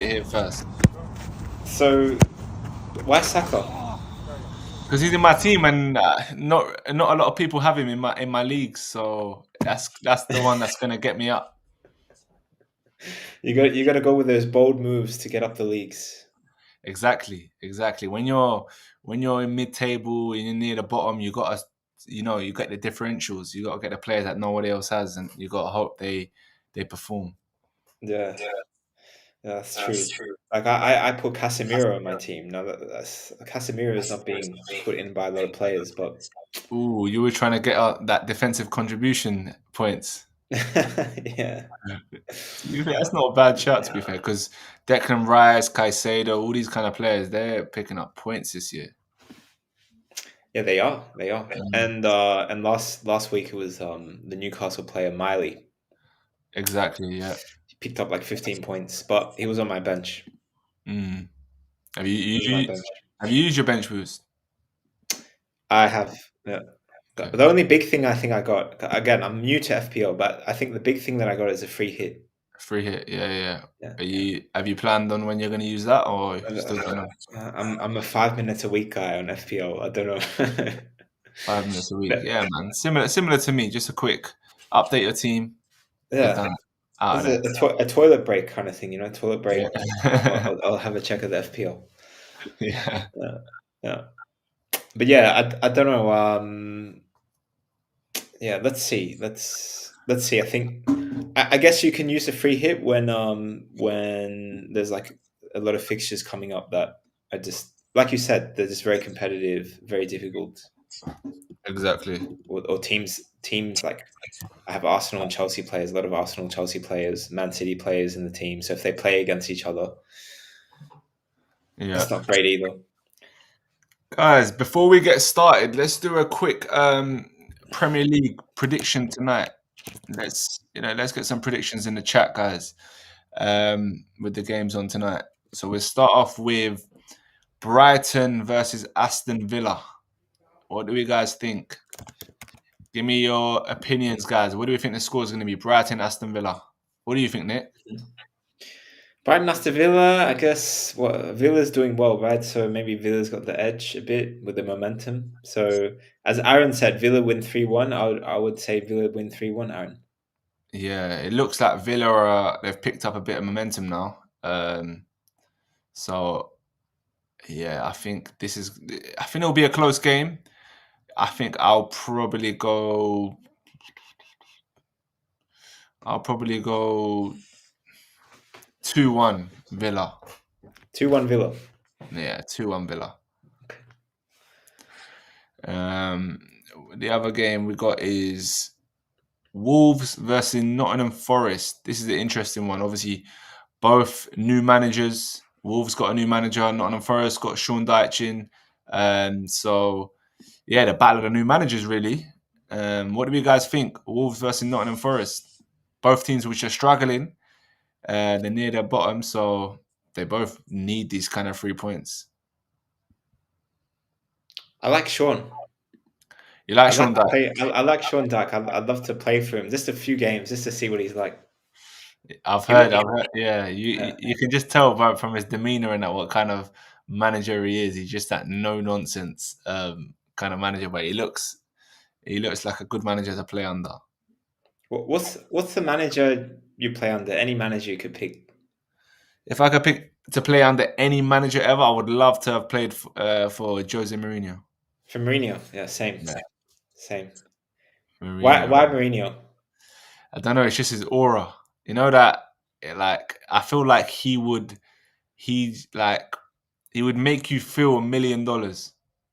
Here first So why Saka? because he's in my team, and not a lot of people have him in my leagues. So that's the one that's gonna get me up. You got to go with those bold moves to get up the leagues. Exactly. When you're in mid table and you're near the bottom, you get the differentials. You gotta get the players that nobody else has, and you gotta hope they perform. Yeah, yeah, that's true. Like I put Casemiro on my team. Now that's Casemiro is not being put in by a lot of players, but Ooh, you were trying to get out that defensive contribution points. yeah, To be fair, that's not a bad shout, to be fair, because Declan Rice, Caicedo, all these kind of players, they're picking up points this year. yeah, they are. Mm, And last week it was the Newcastle player Miley. exactly, yeah. He picked up like 15 points, but he was on my bench. Mm. Have He was on my you bench. have you used your bench boost? I have. Yeah. Okay. The only big thing I think I got, again, I'm new to FPL, but I think the big thing that I got is a free hit. Free hit, yeah. Yeah. Have you planned on when you're going to use that, or you And, still don't know? I'm a 5 minutes a week guy on FPL. I don't know. 5 minutes a week, But, yeah, man. Similar to me. Just a quick update your team. You're yeah, done out it's of a toilet break kind of thing, toilet there. break. Yeah, I'll have a check of the FPL. yeah. Yeah, yeah. But yeah, I don't know. Yeah, let's see. I think I guess you can use a free hit when there's like a lot of fixtures coming up that are just like you said, they're just very competitive, very difficult, Exactly. or teams like I have Arsenal and Chelsea players, a lot of Arsenal and Chelsea players, Man City players in the team. So if they play against each other, Yeah. it's not great either. Guys, before we get started, let's do a quick Premier League prediction tonight. Let's get some predictions in the chat, guys. With the games on tonight. So we'll start off with Brighton versus Aston Villa. What do you guys think? Give me your opinions, guys. What do you think the score is going to be? Brighton, Aston Villa. What do you think, Nick? Brighton Aston Villa, I guess Villa's doing well, right? So maybe Villa's got the edge a bit with the momentum. So as Aaron said, Villa win 3-1. I would say Villa win 3-1, Aaron. Yeah, it looks like Villa they've picked up a bit of momentum now. So yeah, I think it'll be a close game. I think I'll probably go 2-1 Villa. 2-1 Villa. Yeah, 2-1 Villa. Um, the other game we got is Wolves versus Nottingham Forest. This is an interesting one. Obviously, both new managers. Wolves got a new manager. Nottingham Forest got Sean Dyche in. So yeah, the battle of the new managers really. What do you guys think? Wolves versus Nottingham Forest. Both teams which are struggling. They're near their bottom, so they both need these kind of 3 points. I like Sean. You like I'd like Sean to Dyche? play. I like Sean Dyche. I'd love to play for him. Just a few games, just to see what he's like. He would. I've heard. Yeah, you can just tell from his demeanor and that what kind of manager he is. He's just that no nonsense kind of manager, but he looks like a good manager to play under. What's the manager you play under? Any manager you could pick. If I could pick to play under any manager ever, I would love to have played for Jose Mourinho. For Mourinho, yeah, same, Yeah, same. Why Mourinho. Mourinho? I don't know. It's just his aura. You know that, like, I feel like he's like, he would make you feel $1 million.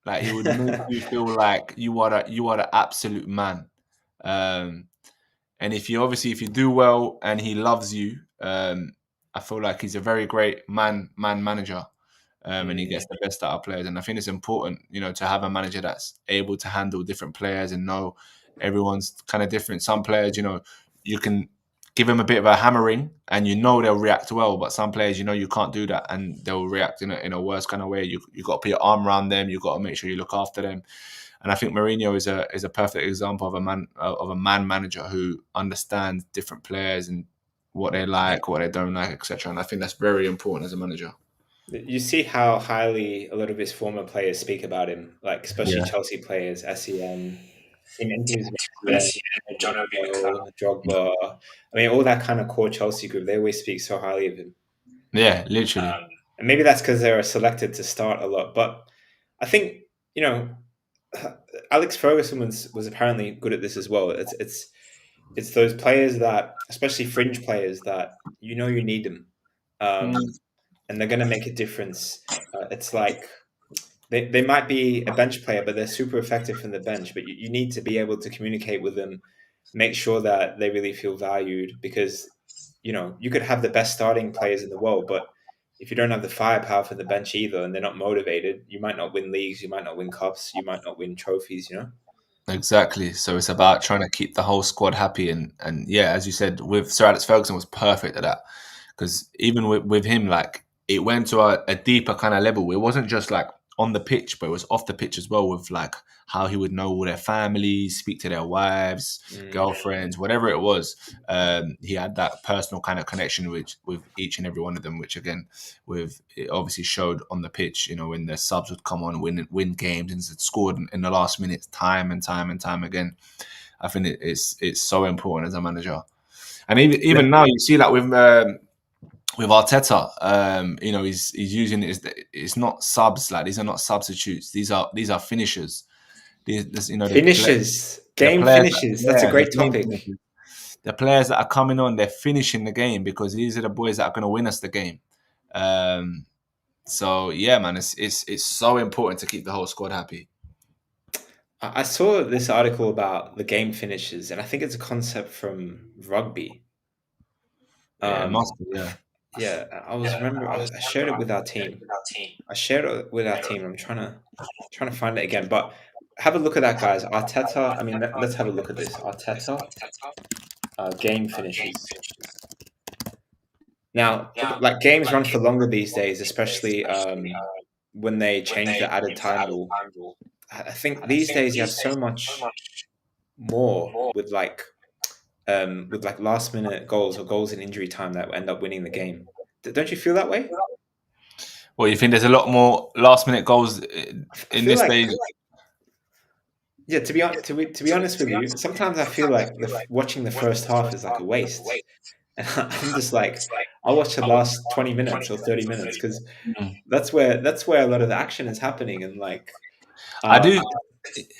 Like he would make you feel like you are the absolute man. Um, and if you do well and he loves you, I feel like he's a very great man manager. And he gets Mm. the best out of players. And I think it's important, to have a manager that's able to handle different players and know everyone's kind of different. Some players, you can give them a bit of a hammering and they'll react well. But some players, you can't do that and they'll react in a worse kind of way. You got to put your arm around them. You got to make sure you look after them. And I think Mourinho is a perfect example of a man manager who understands different players and what they like, what they don't like, etc. And I think that's very important as a manager. You see how highly a lot of his former players speak about him, like especially Yeah, Chelsea players, Sen, seen interviews with Sen, John Obi Mikel, Drogba. I mean, all that kind of core Chelsea group, they always speak so highly of him. yeah, literally. And maybe that's because they were selected to start a lot. But I think, you know, Alex Ferguson was apparently good at this as well. It's those players that, especially fringe players, that you need them, Mm, and they're going to make a difference. It's like they might be a bench player, but they're super effective from the bench. But you need to be able to communicate with them, make sure that they really feel valued, because you could have the best starting players in the world, but if you don't have the firepower for the bench either, and they're not motivated, you might not win leagues, you might not win cups, you might not win trophies. exactly. So it's about trying to keep the whole squad happy, and yeah, as you said, with Sir Alex Ferguson was perfect at that, because even with him, like it went to a deeper kind of level. It wasn't just like on the pitch, but it was off the pitch as well, with like how he would know all their families, speak to their wives, Mm. girlfriends, whatever it was. He had that personal kind of connection with each and every one of them, which again, with it obviously showed on the pitch. You know, when the subs would come on, win games, and scored in the last minutes, time and time and time again. I think it's so important as a manager, and even No, now you see that with Arteta, he's using it's not subs, like these are not substitutes. These are finishers. finishes, The game players, finishes. That's a yeah, the great game topic. finishers. The players that are coming on, they're finishing the game because these are the boys that are going to win us the game. Um, so yeah, man, it's so important to keep the whole squad happy. I saw this article about the game finishes, and I think it's a concept from rugby. Yeah, it must Um, be. Yeah, yeah, I shared it with our team. I shared it with our team. I'm trying to find it again, but have a look at that, guys. Arteta. I mean, let's have a look at this. Arteta game finishes. Now, like games run for longer these days, especially when they change the added time rule. I think these days you have so much more with like last minute goals or goals in injury time that end up winning the game. Don't you feel that way? well, you think there's a lot more last minute goals I in feel this day? like, yeah. To be honest with you, sometimes I feel like watching the first half is like a waste, and I'm just like, I'll watch the last 20 minutes or 30 minutes because Mm. that's where a lot of the action is happening, and like, I do. um,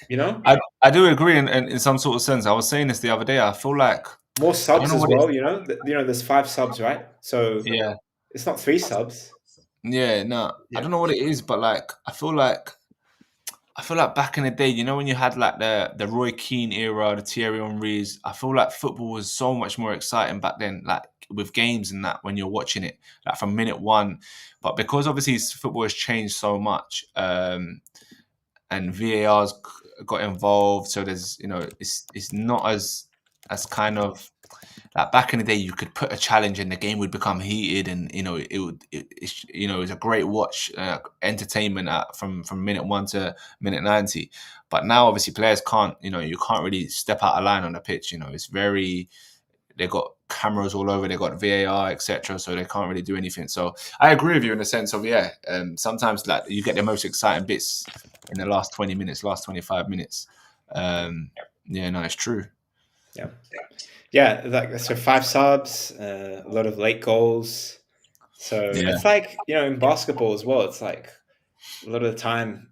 you know, I do agree in some sort of sense. I was saying this the other day. I feel like more I don't subs know as what it's. well. There's 5 subs, right? So Yeah, it's not 3 subs. yeah. No, I Yeah. don't know what it is, but like I feel like back in the day, when you had like the Roy Keane era, the Thierry Henrys. I feel like football was so much more exciting back then, like with games and that when you're watching it, like from minute one. But because obviously football has changed so much, and VAR's got involved. So there's, it's not as kind of like back in the day. You could put a challenge and the game would become heated, and it would, it was a great watch, entertainment from minute one to minute 90. But now obviously players can't, you can't really step out of line on the pitch. It's very they got cameras all over, they got VAR, etc. So they can't really do anything. So I agree with you in the sense of sometimes like you get the most exciting bits in the last 20 minutes, last 25 minutes. Yeah, no, it's true. Yeah. Yeah, like so 5 subs, a lot of late goals. So Yeah, it's like, in basketball as well, it's like a lot of the time,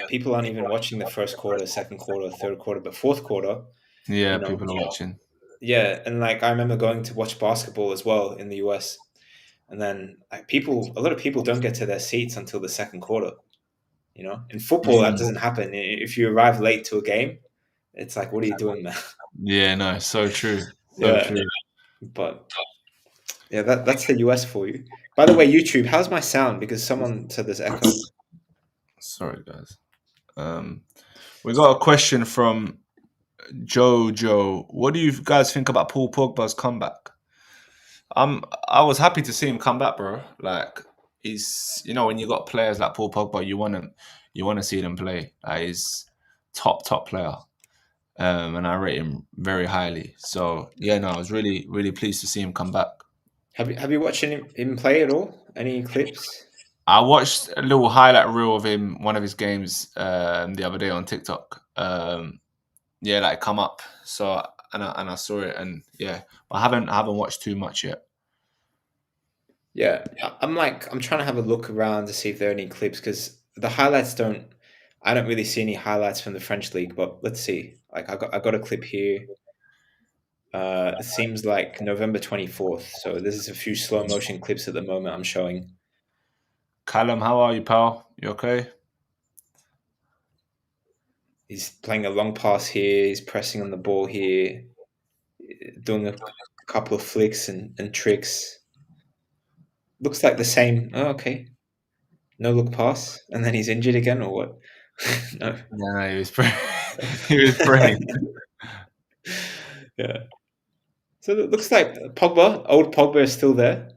people aren't even watching the first quarter, second quarter, third quarter, but fourth quarter, yeah, you know. people are watching. Yeah, and like I remember going to watch basketball as well in the US, and then like a lot of people don't get to their seats until the second quarter. In football that Mm. doesn't happen. If you arrive late to a game, it's like, what are you doing, man? Yeah, no, so true, so Yeah, true. but yeah, that's the US for you. By the way, YouTube, how's my sound? Because someone said there's echo. Sorry, guys. Um, we got a question from Jojo. What do you guys think about Paul Pogba's comeback? I was happy to see him come back, bro. Like he's, when you got players like Paul Pogba, you want to see them play. Like he's top player. and I rate him very highly. So yeah, no, I was really pleased to see him come back. Have you watched him play at all? Any clips? I watched a little highlight reel of him, one of his games, the other day on TikTok. Yeah, like come up. So and I saw it, and yeah, but I haven't watched too much yet. Yeah, I'm trying to have a look around to see if there are any clips because the highlights don't. I don't really see any highlights from the French league, but let's see. Like I got a clip here. It seems like November 24th. So this is a few slow motion clips at the moment I'm showing. Callum, how are you, pal? You okay? He's playing a long pass here. He's pressing on the ball here, doing a couple of flicks and tricks. Looks like the same. Oh, okay. No look pass, and then he's injured again, or what? No. Yeah, he was he was praying. Yeah. So it looks like old Pogba is still there.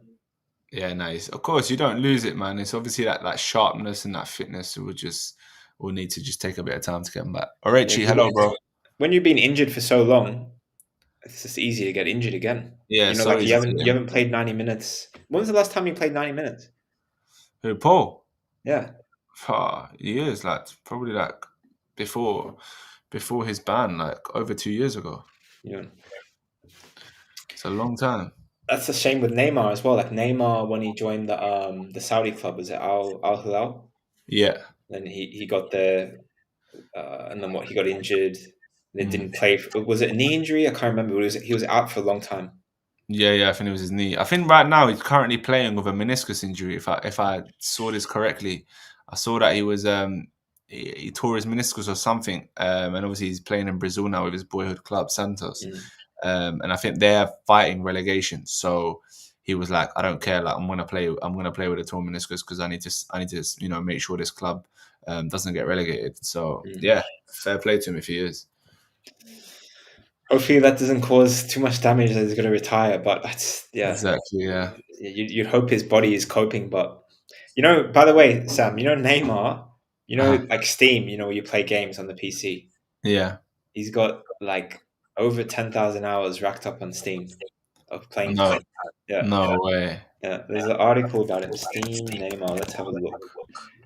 Yeah, nice. Of course, you don't lose it, man. It's obviously that sharpness and that fitness will need to just take a bit of time to get him back. All right, Yeah, Chi, 'cause hello, bro. when you've been injured for so long, it's just easy to get injured again. Yeah, You know, so like easy to you get haven't played 90 minutes. When was the last time you played 90 minutes? who, Paul? Yeah, Years, like probably like before before his ban, like over 2 years ago. you know. It's a long time. That's a shame with Neymar as well. Like Neymar when he joined the Saudi club, was it Al Hilal? Yeah. Then he got there, and then what? He got injured. And it Mm. didn't play. Was it a knee injury? I can't remember. But he was out for a long time. Yeah, I think it was his knee. I think right now he's currently playing with a meniscus injury. If I saw this correctly, I saw that he tore his meniscus or something. And obviously he's playing in Brazil now with his boyhood club Santos. Mm, And I think they're fighting relegation. So he was like, I don't care. Like I'm gonna play. I'm gonna play with a torn meniscus because I need to make sure this club doesn't get relegated. So mm. yeah, fair play to him if he is. Hopefully that doesn't cause too much damage that he's going to retire. But that's yeah. Exactly. Yeah. You'd hope his body is coping. But by the way, Sam, Neymar. Uh-huh. Like Steam. Where you play games on the PC. Yeah. He's got like over 10,000 hours racked up on Steam of playing No. time. Yeah, No way. yeah. There's an article about him. Steam Neymar. Let's have a look.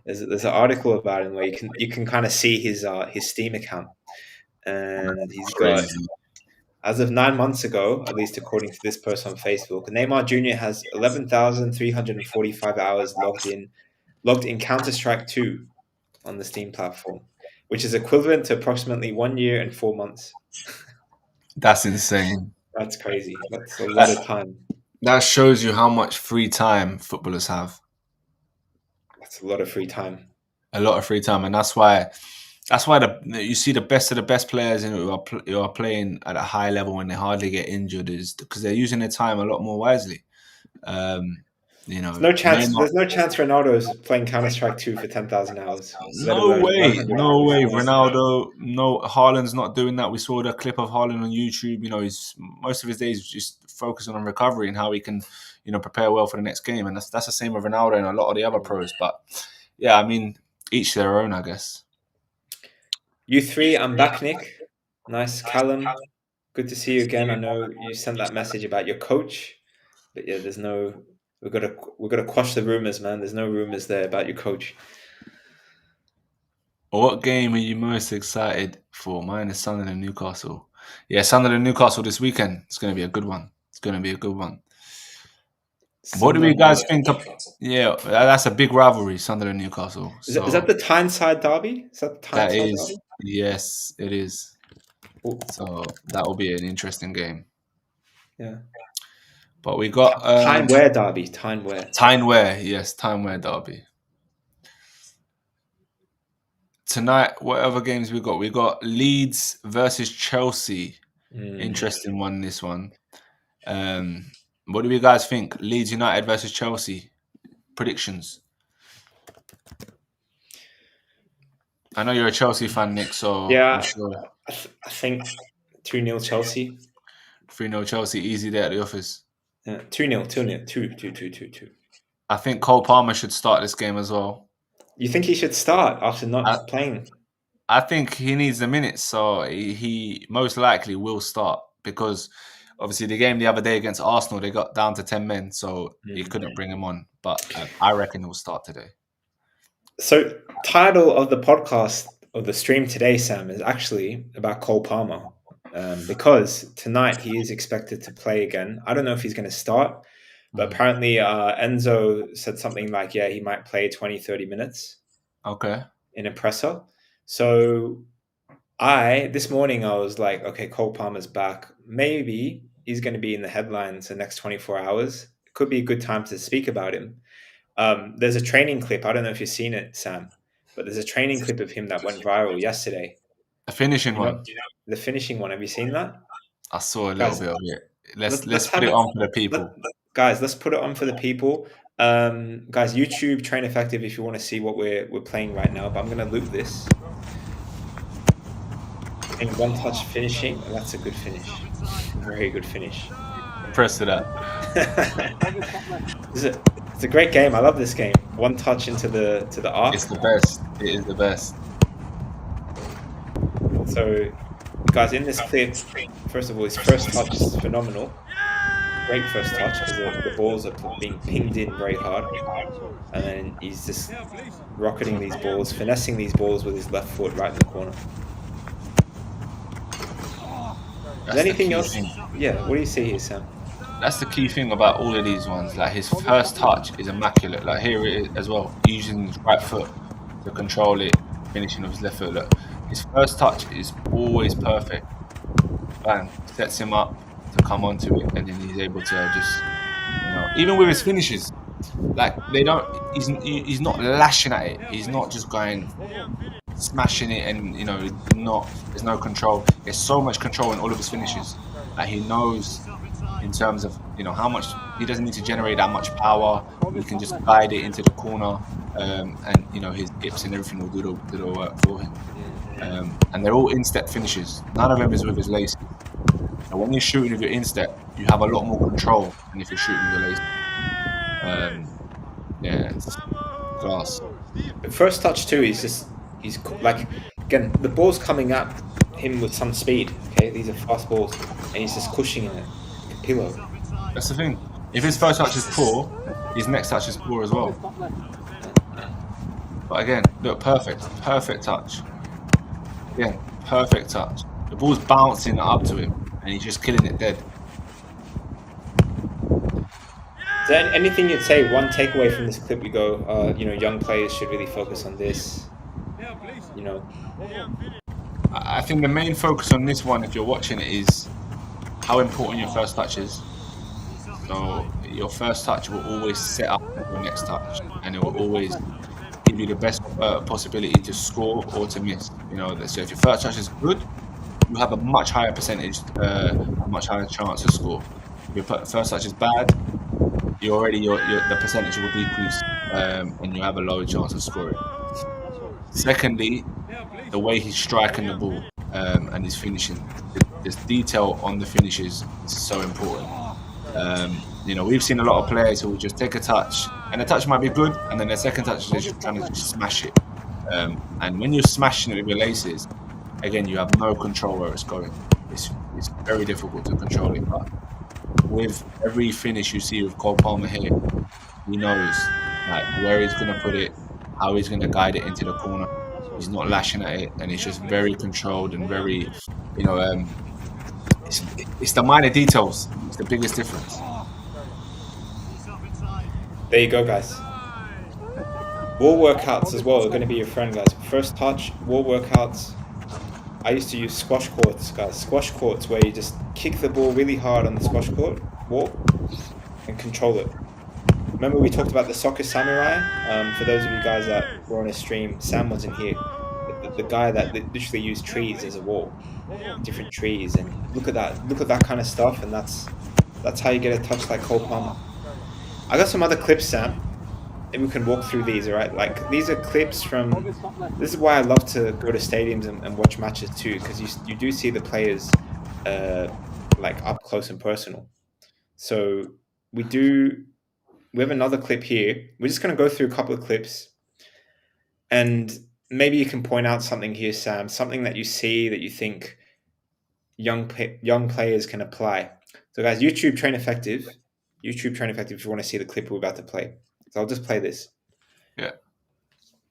There's an article about him where you can kind of see his Steam account, and he's got, Crazy. as of 9 months ago, at least according to this post on Facebook, Neymar Jr. has 11,345 hours logged in Counter Strike 2 on the Steam platform, which is equivalent to approximately 1 year and 4 months. That's insane. That's crazy. That's a lot That, of time. that shows you how much free time footballers have. That's a lot of free time. A lot of free time, and that's why you see the best of the best players who are playing at a high level when they hardly get injured is because they're using their time a lot more wisely. Um, There's no chance. Neymar. There's no chance Ronaldo's playing Counter Strike 2 for 10,000 hours, let No alone way, 100 no hours. way. Ronaldo, no, Haaland's not doing that. We saw the clip of Haaland on YouTube. He's most of his days just focusing on recovery and how he can, prepare well for the next game. And that's the same with Ronaldo and a lot of the other pros. But yeah, I mean, each their own, I guess. You three, I'm back, Nick. Nice, Callum. Good to see you again. I know you sent that message about your coach, but yeah, there's no. We've got to quash the rumors, man. There's no rumors there about your coach. What game are you most excited for? Mine is Sunderland and Newcastle. Yeah, Sunderland and Newcastle this weekend. It's going to be a good one. It's going to be a good one. What do you Sunderland. guys think of? Yeah, that's a big rivalry, Sunderland and Newcastle. Is that the Tyneside derby? Is that the That Tyneside is, derby? yes, it is. Oh, So that will be an interesting game. yeah. But we got Tyneware derby. Tyneware. Tyne-Wear, yes, Tyne-Wear derby. Tonight, whatever games we got? We got Leeds versus Chelsea. Mm. Interesting one, this one. What do you guys think? Leeds United versus Chelsea. Predictions. I know you're a Chelsea fan, Nick, so I'm Yeah, sure I think 2-0 Chelsea. 3-0 Chelsea, easy there at the office. Yeah, 2-0, 2-0, 2-2-2-2-2. I think Cole Palmer should start this game as well. You think he should start after I, not playing? I think he needs the minutes, so he most likely will start because obviously the game the other day against Arsenal they got down to 10 men, so he couldn't bring him on. But I reckon he'll start today. So, title of the podcast of the stream today, Sam, is actually about Cole Palmer. Because tonight he is expected to play again. I don't know if he's going to start, but apparently Enzo said something like, yeah, he might play 20, 30 minutes Okay. in a presser. So this morning I was like, okay, Cole Palmer's back. Maybe he's going to be in the headlines the next 24 hours. It could be a good time to speak about him. There's a training clip. I don't know if you've seen it, Sam, but there's a training clip of him that went viral yesterday. The finishing one. The finishing one. Have you seen that? I saw a little Guys, bit of it. let's Let's put have it it. on for the people. Guys, let's put it on for the people. Guys, YouTube Train Effective if you want to see what we're playing right now. But I'm gonna loop this. And one touch finishing. And that's a good finish. Very good finish. Press to that. It's a great game. I love this game. One touch into the arc. It's the best. It is the best. So, guys, in this clip, first of all, his first touch is phenomenal. Great first touch because the balls are being pinged in very hard. And then he's just rocketing these balls, finessing these balls with his left foot right in the corner. Is anything else? Yeah, what do you see here, Sam? That's the key thing about all of these ones. Like his first touch is immaculate. Like here it is as well, using his right foot to control it, finishing with his left foot. Look, his first touch is always perfect. Bang, sets him up to come onto it, and then he's able to just, even with his finishes, like he's not lashing at it. He's not just going smashing it, and there's no control. There's so much control in all of his finishes. Like he knows in terms of how much he doesn't need to generate that much power. He can just guide it into the corner, and his dips and everything will do the work for him. And they're all instep finishes. None of them is with his laces. And when you're shooting with your instep, you have a lot more control than if you're shooting with your laces. It's class. The first touch too, he's like, again, the ball's coming at him with some speed. Okay, these are fast balls, and he's just cushioning it like a pillow. That's the thing. If his first touch is poor, his next touch is poor as well. But again, look, perfect touch. Again, perfect touch. The ball's bouncing up to him, and he's just killing it dead. Is there anything you'd say? One takeaway from this clip, you go, young players should really focus on this. I think the main focus on this one, if you're watching it, is how important your first touch is. So your first touch will always set up your next touch, and it will always give you the best possibility to score or to miss. So if your first touch is good, you have a much higher percentage, a much higher chance to score. If your first touch is bad, the percentage will decrease, and you have a lower chance of scoring. Secondly, the way he's striking the ball and his finishing, this detail on the finishes is so important. We've seen a lot of players who will just take a touch, and the touch might be good, and then the second touch is just trying to just smash it. And when you're smashing it with your laces, again, you have no control where it's going. It's very difficult to control it. But with every finish you see with Cole Palmer here, he knows where he's going to put it, how he's going to guide it into the corner. He's not lashing at it, and it's just very controlled and very, it's the minor details. It's the biggest difference. There you go, guys. Wall workouts as well are going to be your friend, guys. First touch, wall workouts. I used to use squash courts, guys. Squash courts where you just kick the ball really hard on the squash court wall and control it. Remember we talked about the soccer samurai? For those of you guys that were on a stream, Sam wasn't here. The guy that literally used trees as a wall, different trees, and look at that kind of stuff, and that's how you get a touch like Cole Palmer. I got some other clips, Sam. Maybe we can walk through these, all right? Like, these are clips from... This is why I love to go to stadiums and watch matches too, because you do see the players up close and personal. So we have another clip here. We're just going to go through a couple of clips. And maybe you can point out something here, Sam, something that you see that you think young players can apply. So, guys, YouTube Train Effective. YouTube Train Effective. If you want to see the clip we're about to play, so I'll just play this. Yeah.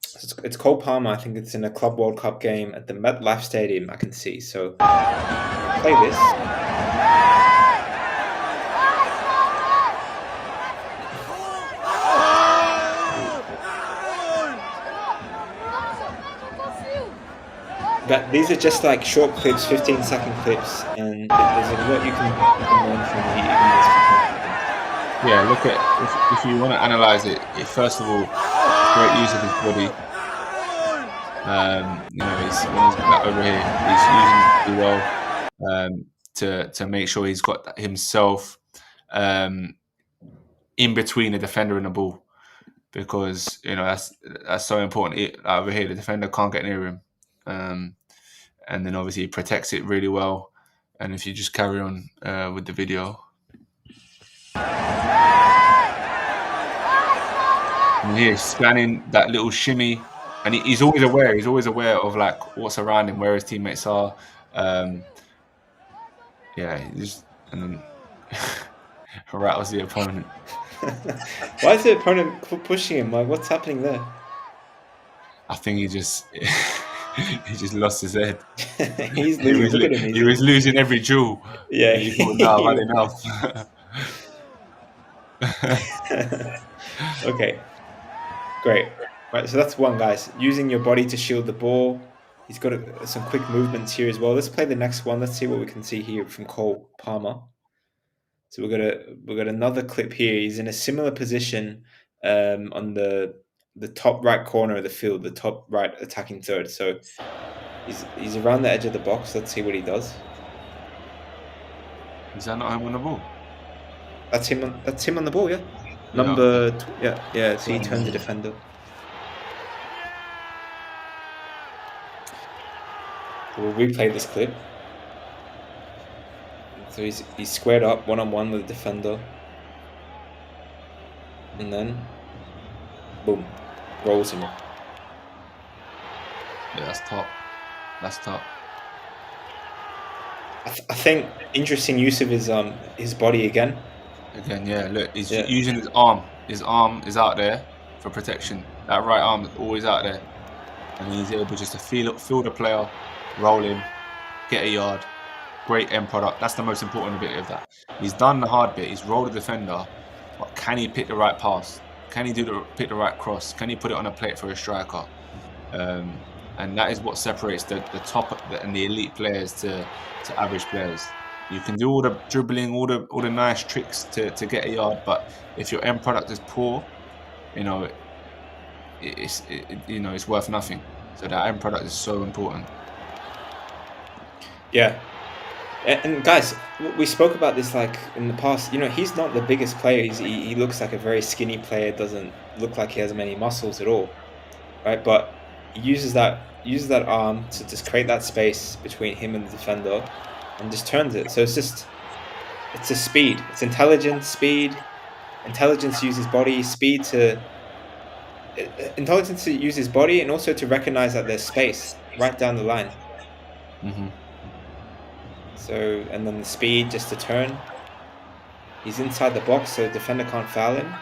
So it's Cole Palmer. I think it's in a Club World Cup game at the MetLife Stadium. I can see. So play this. But these are just like short clips, 15-second clips, and there's a lot you can learn from even these 15 seconds. Yeah, look at if you want to analyze it. First of all, great use of his body. You know, when he's got that over here, he's using it really well to make sure he's got himself in between the defender and the ball, because you know that's so important. Over here, the defender can't get near him, and then obviously he protects it really well. And if you just carry on with the video. And he's scanning that little shimmy, and he's always aware. He's always aware of like what's around him, where his teammates are. Yeah, and then rattles the opponent. Why is the opponent pushing him? Like, what's happening there? I think he just lost his head. He's losing. Look at him. He was losing every duel. Yeah. He thought, no, I've had enough. Okay. Great. Right, so that's one, guys. Using your body to shield the ball. He's got some quick movements here as well. Let's play the next one. Let's see what we can see here from Cole Palmer. So we've got another clip here. He's in a similar position on the top right corner of the field, the top right attacking third. So he's around the edge of the box. Let's see what he does. Is that not him on the ball? That's him on the ball, yeah. Number yeah. So he turns the defender. We'll replay this clip. So he's squared up one-on-one with the defender, and then boom, rolls him. Yeah, that's top. That's top. I think interesting use of his body again. Again, yeah. Look, he's using his arm. His arm is out there for protection. That right arm is always out there, and he's able just to feel the player, roll him, get a yard. Great end product. That's the most important bit of that. He's done the hard bit. He's rolled the defender, but can he pick the right pass? Can he pick the right cross? Can he put it on a plate for a striker? And that is what separates the top and the elite players to average players. You can do all the dribbling, all the nice tricks to get a yard, but if your end product is poor, you know, it's worth nothing. So that end product is so important. Yeah. And guys, we spoke about this like in the past. You know, he's not the biggest player. He looks like a very skinny player. Doesn't look like he has many muscles at all, right? But he uses that arm to just create that space between him and the defender, and just turns it. So it's a speed. It's intelligence, speed, intelligence to use his body, intelligence to use his body, and also to recognize that there's space right down the line. Mm-hmm. So, and then the speed just to turn. He's inside the box, so the defender can't foul him.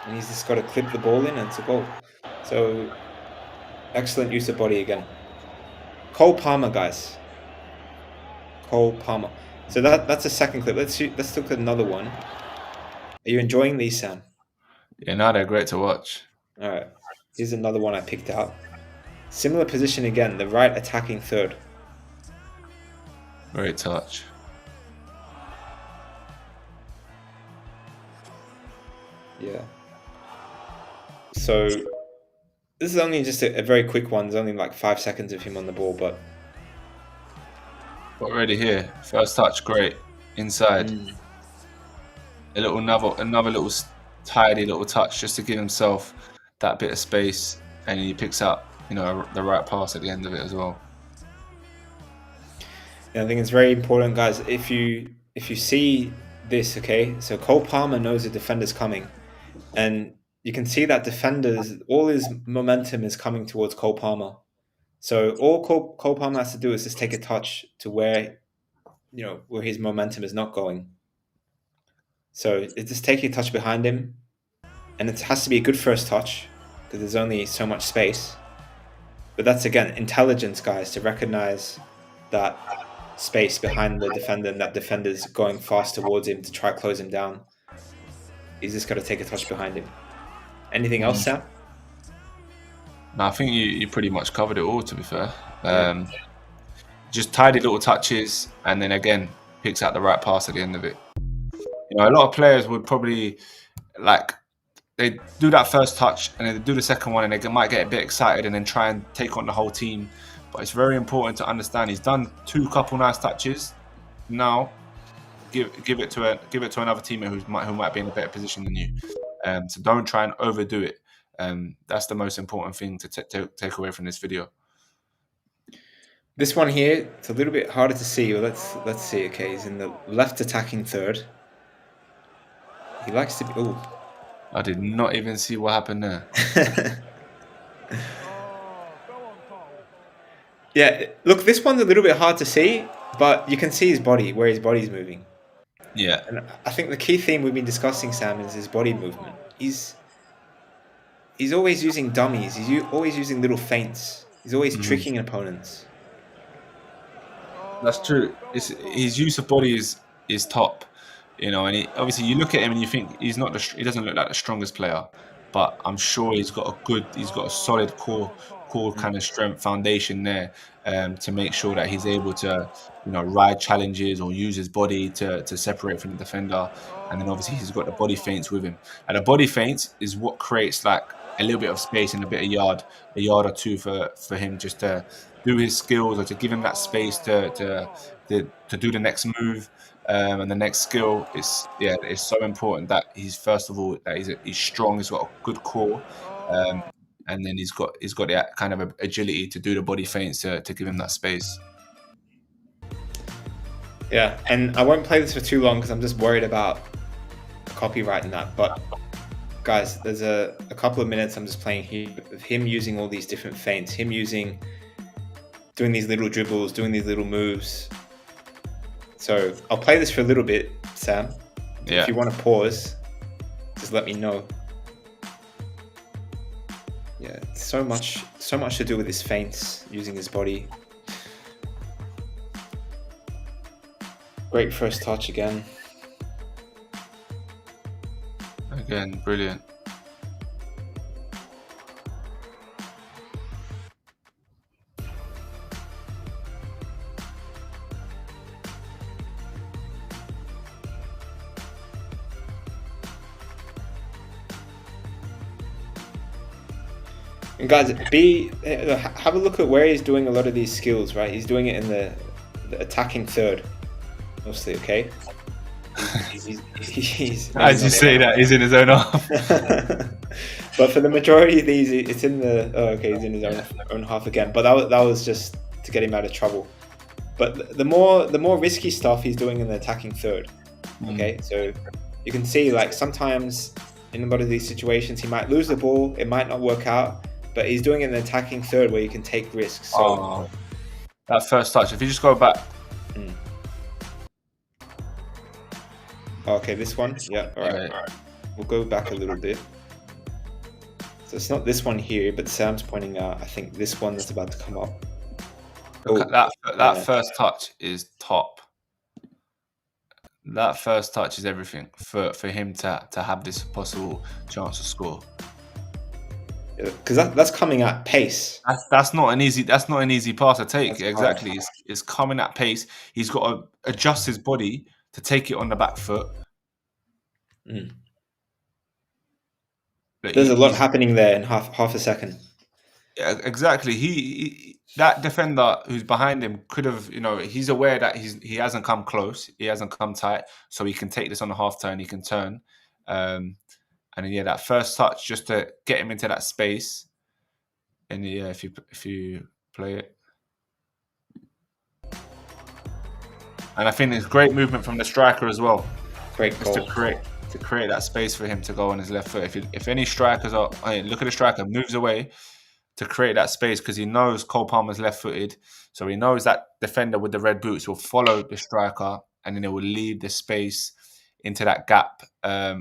And he's just got to clip the ball in and it's a goal. So, excellent use of body again. Cole Palmer, guys. Cole Palmer. So that's a second clip. Let's look at another one. Are you enjoying these, Sam? Yeah, no, they're great to watch. All right. Here's another one I picked out. Similar position again, the right attacking third. Great touch. Yeah. So this is only just a very quick one. There's only like 5 seconds of him on the ball, but already here. First touch, great. Inside. Another little tidy little touch just to give himself that bit of space, and he picks up, the right pass at the end of it as well. I think it's very important, guys. If you see this, okay, so Cole Palmer knows the defender's coming, and you can see that defenders, all his momentum is coming towards Cole Palmer. So all Cole Palmer has to do is just take a touch to where, where his momentum is not going. So it's just taking a touch behind him, and it has to be a good first touch because there's only so much space. But that's again intelligence, guys, to recognize that space behind the defender and that defender's going fast towards him to try close him down. He's just got to take a touch behind him. Anything else, Sam? No, I think you pretty much covered it all, to be fair. Yeah. Just tidy little touches, and then again picks out the right pass at the end of it. A lot of players would probably they do that first touch and then they do the second one, and they might get a bit excited and then try and take on the whole team. But it's very important to understand he's done couple nice touches. Now give it to another teammate who might be in a better position than you. So don't try and overdo it. That's the most important thing to take away from this video. This one here, it's a little bit harder to see. But let's see. Okay, he's in the left attacking third. He likes to be. Oh, I did not even see what happened there. Yeah, look, this one's a little bit hard to see, but you can see his body, where his body's moving. Yeah. And I think the key theme we've been discussing, Sam, is his body movement. He's always using dummies. He's always using little feints. He's always tricking opponents. That's true. His use of body is top, and obviously you look at him and you think he doesn't look like the strongest player, but I'm sure he's got a solid core kind of strength foundation there, to make sure that he's able to ride challenges or use his body to separate from the defender, and then obviously he's got the body feints with him. And the body feints is what creates like a little bit of space and a yard or two for him just to do his skills or to give him that space to do the next move, and the next skill. It's so important that he's first of all that he's strong. He's got a good core, and then he's got that kind of agility to do the body feints to give him that space. Yeah, and I won't play this for too long because I'm just worried about copyright and that. But guys, there's a couple of minutes I'm just playing here of him using all these different feints, him doing these little dribbles, doing these little moves. So I'll play this for a little bit, Sam. Yeah. If you want to pause, just let me know. Yeah, so much to do with his feints, using his body. Great first touch again. Again, brilliant. And guys, have a look at where he's doing a lot of these skills, right? He's doing it in the attacking third, mostly, okay? He's As you say that, he's in his own half. But for the majority of these, it's in he's in his own half again. But that was just to get him out of trouble. But the more risky stuff he's doing in the attacking third, okay? So you can see, like, sometimes in a lot of these situations, he might lose the ball, it might not work out, but he's doing it in the attacking third where you can take risks. So that first touch, if you just go back. Okay, this one? Yeah, all right. We'll go back a little bit. So it's not this one here, but Sam's pointing out, I think, this one that's about to come up. That first touch is top. That first touch is everything for him to have this possible chance to score. Because that's coming at pace. That's not an easy pass to take. That's exactly. It's coming at pace. He's got to adjust his body to take it on the back foot. There's a lot happening there in half a second. Yeah, exactly. That defender who's behind him could have, he's aware that he hasn't come close, he hasn't come tight, so he can take this on the half turn. He can turn, and then that first touch just to get him into that space. And if you play it, and I think there's great movement from the striker as well. Great goal. Just to to create that space for him to go on his left foot. If any strikers are, I mean, look at the striker, moves away to create that space because he knows Cole Palmer's left-footed, so he knows that defender with the red boots will follow the striker, and then it will leave the space into that gap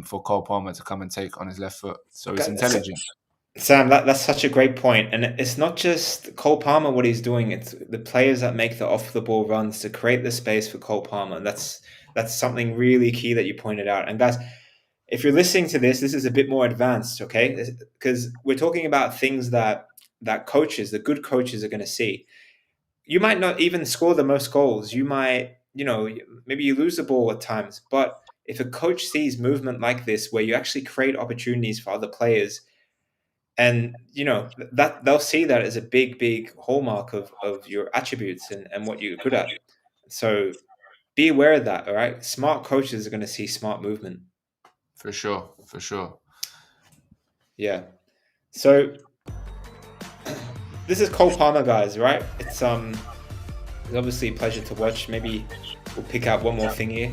for Cole Palmer to come and take on his left foot. So it's Okay, so, intelligent Sam, that's such a great point, and it's not just Cole Palmer what he's doing; it's the players that make the off the ball runs to create the space for Cole Palmer. And that's something really key that you pointed out. And guys, if you're listening to this is a bit more advanced, okay? Because we're talking about things that coaches, the good coaches, are going to see. You might not even score the most goals. You might, maybe you lose the ball at times, but if a coach sees movement like this, where you actually create opportunities for other players, and that they'll see that as a big hallmark of your attributes and what you're good at. So be aware of that. All right, smart coaches are going to see smart movement. for sure, for sure. Yeah. So this is Cole Palmer, guys. Right? It's obviously a pleasure to watch. Maybe we'll pick out one more thing here.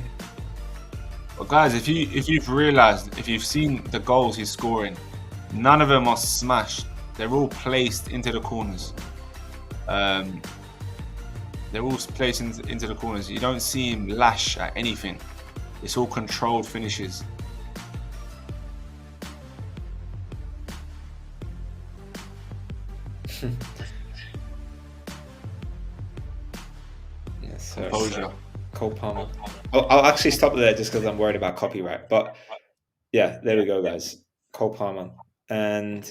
But guys, if you've realised, if you've seen the goals he's scoring, none of them are smashed. They're all placed into the corners. Um, they're all placed into the corners. You don't see him lash at anything. It's all controlled finishes. Yeah, so Composure. Cole Palmer. I'll actually stop there just because I'm worried about copyright. But yeah, there we go, guys. Cole Palmer, and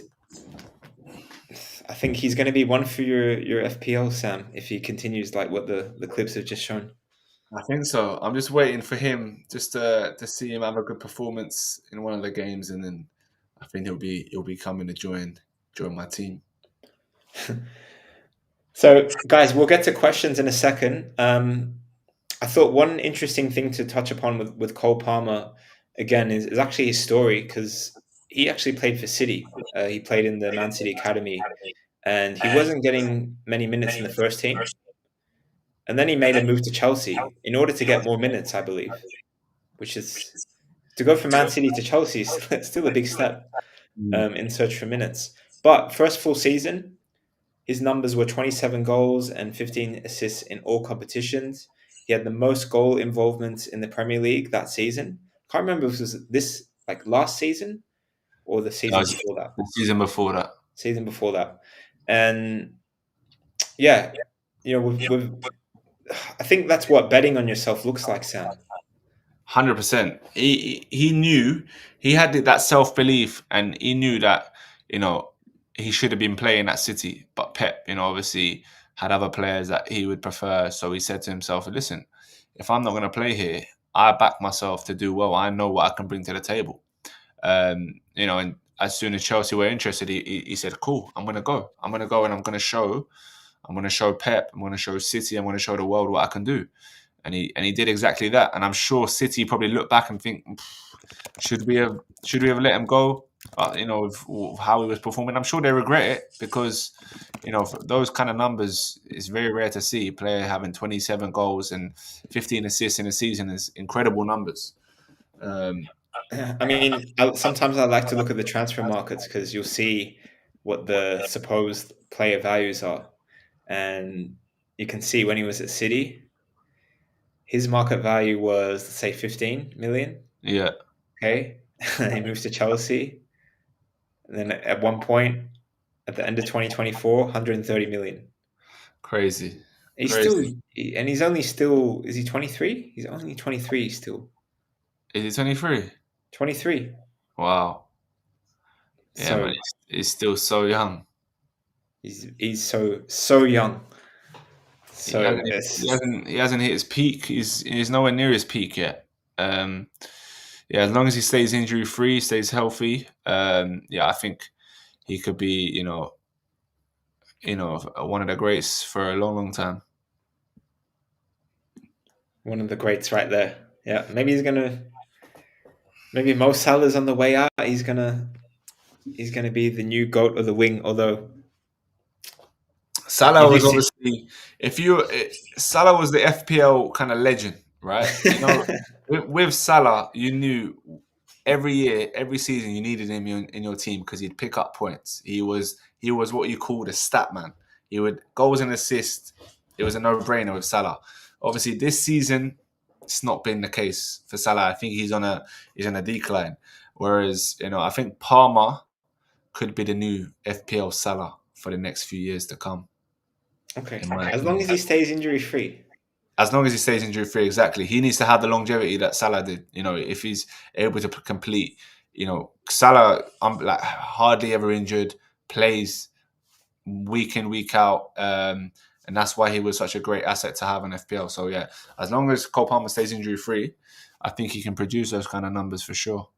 I think he's going to be one for your FPL, Sam, if he continues like what the clips have just shown. I think so. I'm just waiting for him just to see him have a good performance in one of the games, and then I think he'll be coming to join my team. So, guys, we'll get to questions in a second. I thought one interesting thing to touch upon with Cole Palmer again is actually his story, because he actually played for City. He played in the Man City academy, and he wasn't getting many minutes in the first team. And then he made a move to Chelsea in order to get more minutes, I believe, which is to go from Man City to Chelsea is still a big step in search for minutes. But first full season, his numbers were 27 goals and 15 assists in all competitions. He had the most goal involvement in the Premier League that season. Can't remember if it was this like last season or the That season was before that. the season before that. Season before that, and yeah, with I think that's what betting on yourself looks like, Sam. 100%. He knew he had that self belief, and he knew that you know he should have been playing at City, but Pep, obviously had other players that he would prefer. So he said to himself, "Listen, if I'm not going to play here, I back myself to do well. I know what I can bring to the table." And as soon as Chelsea were interested, he said, "Cool, I'm going to go. I'm going to go, and I'm going to show. I'm going to show Pep. I'm going to show City. I'm going to show the world what I can do." And he did exactly that. And I'm sure City probably look back and think, should we have let him go? With how he was performing, I'm sure they regret it because, for those kind of numbers, it's very rare to see a player having 27 goals and 15 assists in a season is incredible numbers. I mean, sometimes I like to look at the transfer markets because you'll see what the supposed player values are, and you can see when he was at City, his market value was, let's say, 15 million. Yeah, Okay, he moves to Chelsea, and then at one point, at the end of 2024, 130 million. crazy, He's still, crazy. and he's only still, is he 23? He's only 23 still. Is he 23? 23. Wow. Yeah, man, So he's still so young. he's so young. He So hasn't, he it's hasn't he hasn't hit his peak. He's nowhere near his peak yet. Um, yeah, as long as he stays injury free, stays healthy, yeah, I think he could be, one of the greats for a long, long time. one of the greats right there. Yeah, maybe Mo Salah's on the way out. He's gonna be the new goat of the wing. Although Salah you do was see, obviously, Salah was the FPL kind of legend, right? With Salah, you knew. every year, every season, you needed him in your team because he'd pick up points. He was what you called a stat man. He would goals and assists. It was a no-brainer with Salah. Obviously, this season it's not been the case for Salah. I think he's on a decline. Whereas I think Palmer could be the new FPL Salah for the next few years to come. Okay, In my as long opinion, as he stays injury free. as long as he stays injury free, exactly. He needs to have the longevity that Salah did. If he's able to complete, Salah, like hardly ever injured, plays week in week out, and that's why he was such a great asset to have in FPL. So yeah, as long as Cole Palmer stays injury free, I think he can produce those kind of numbers for sure.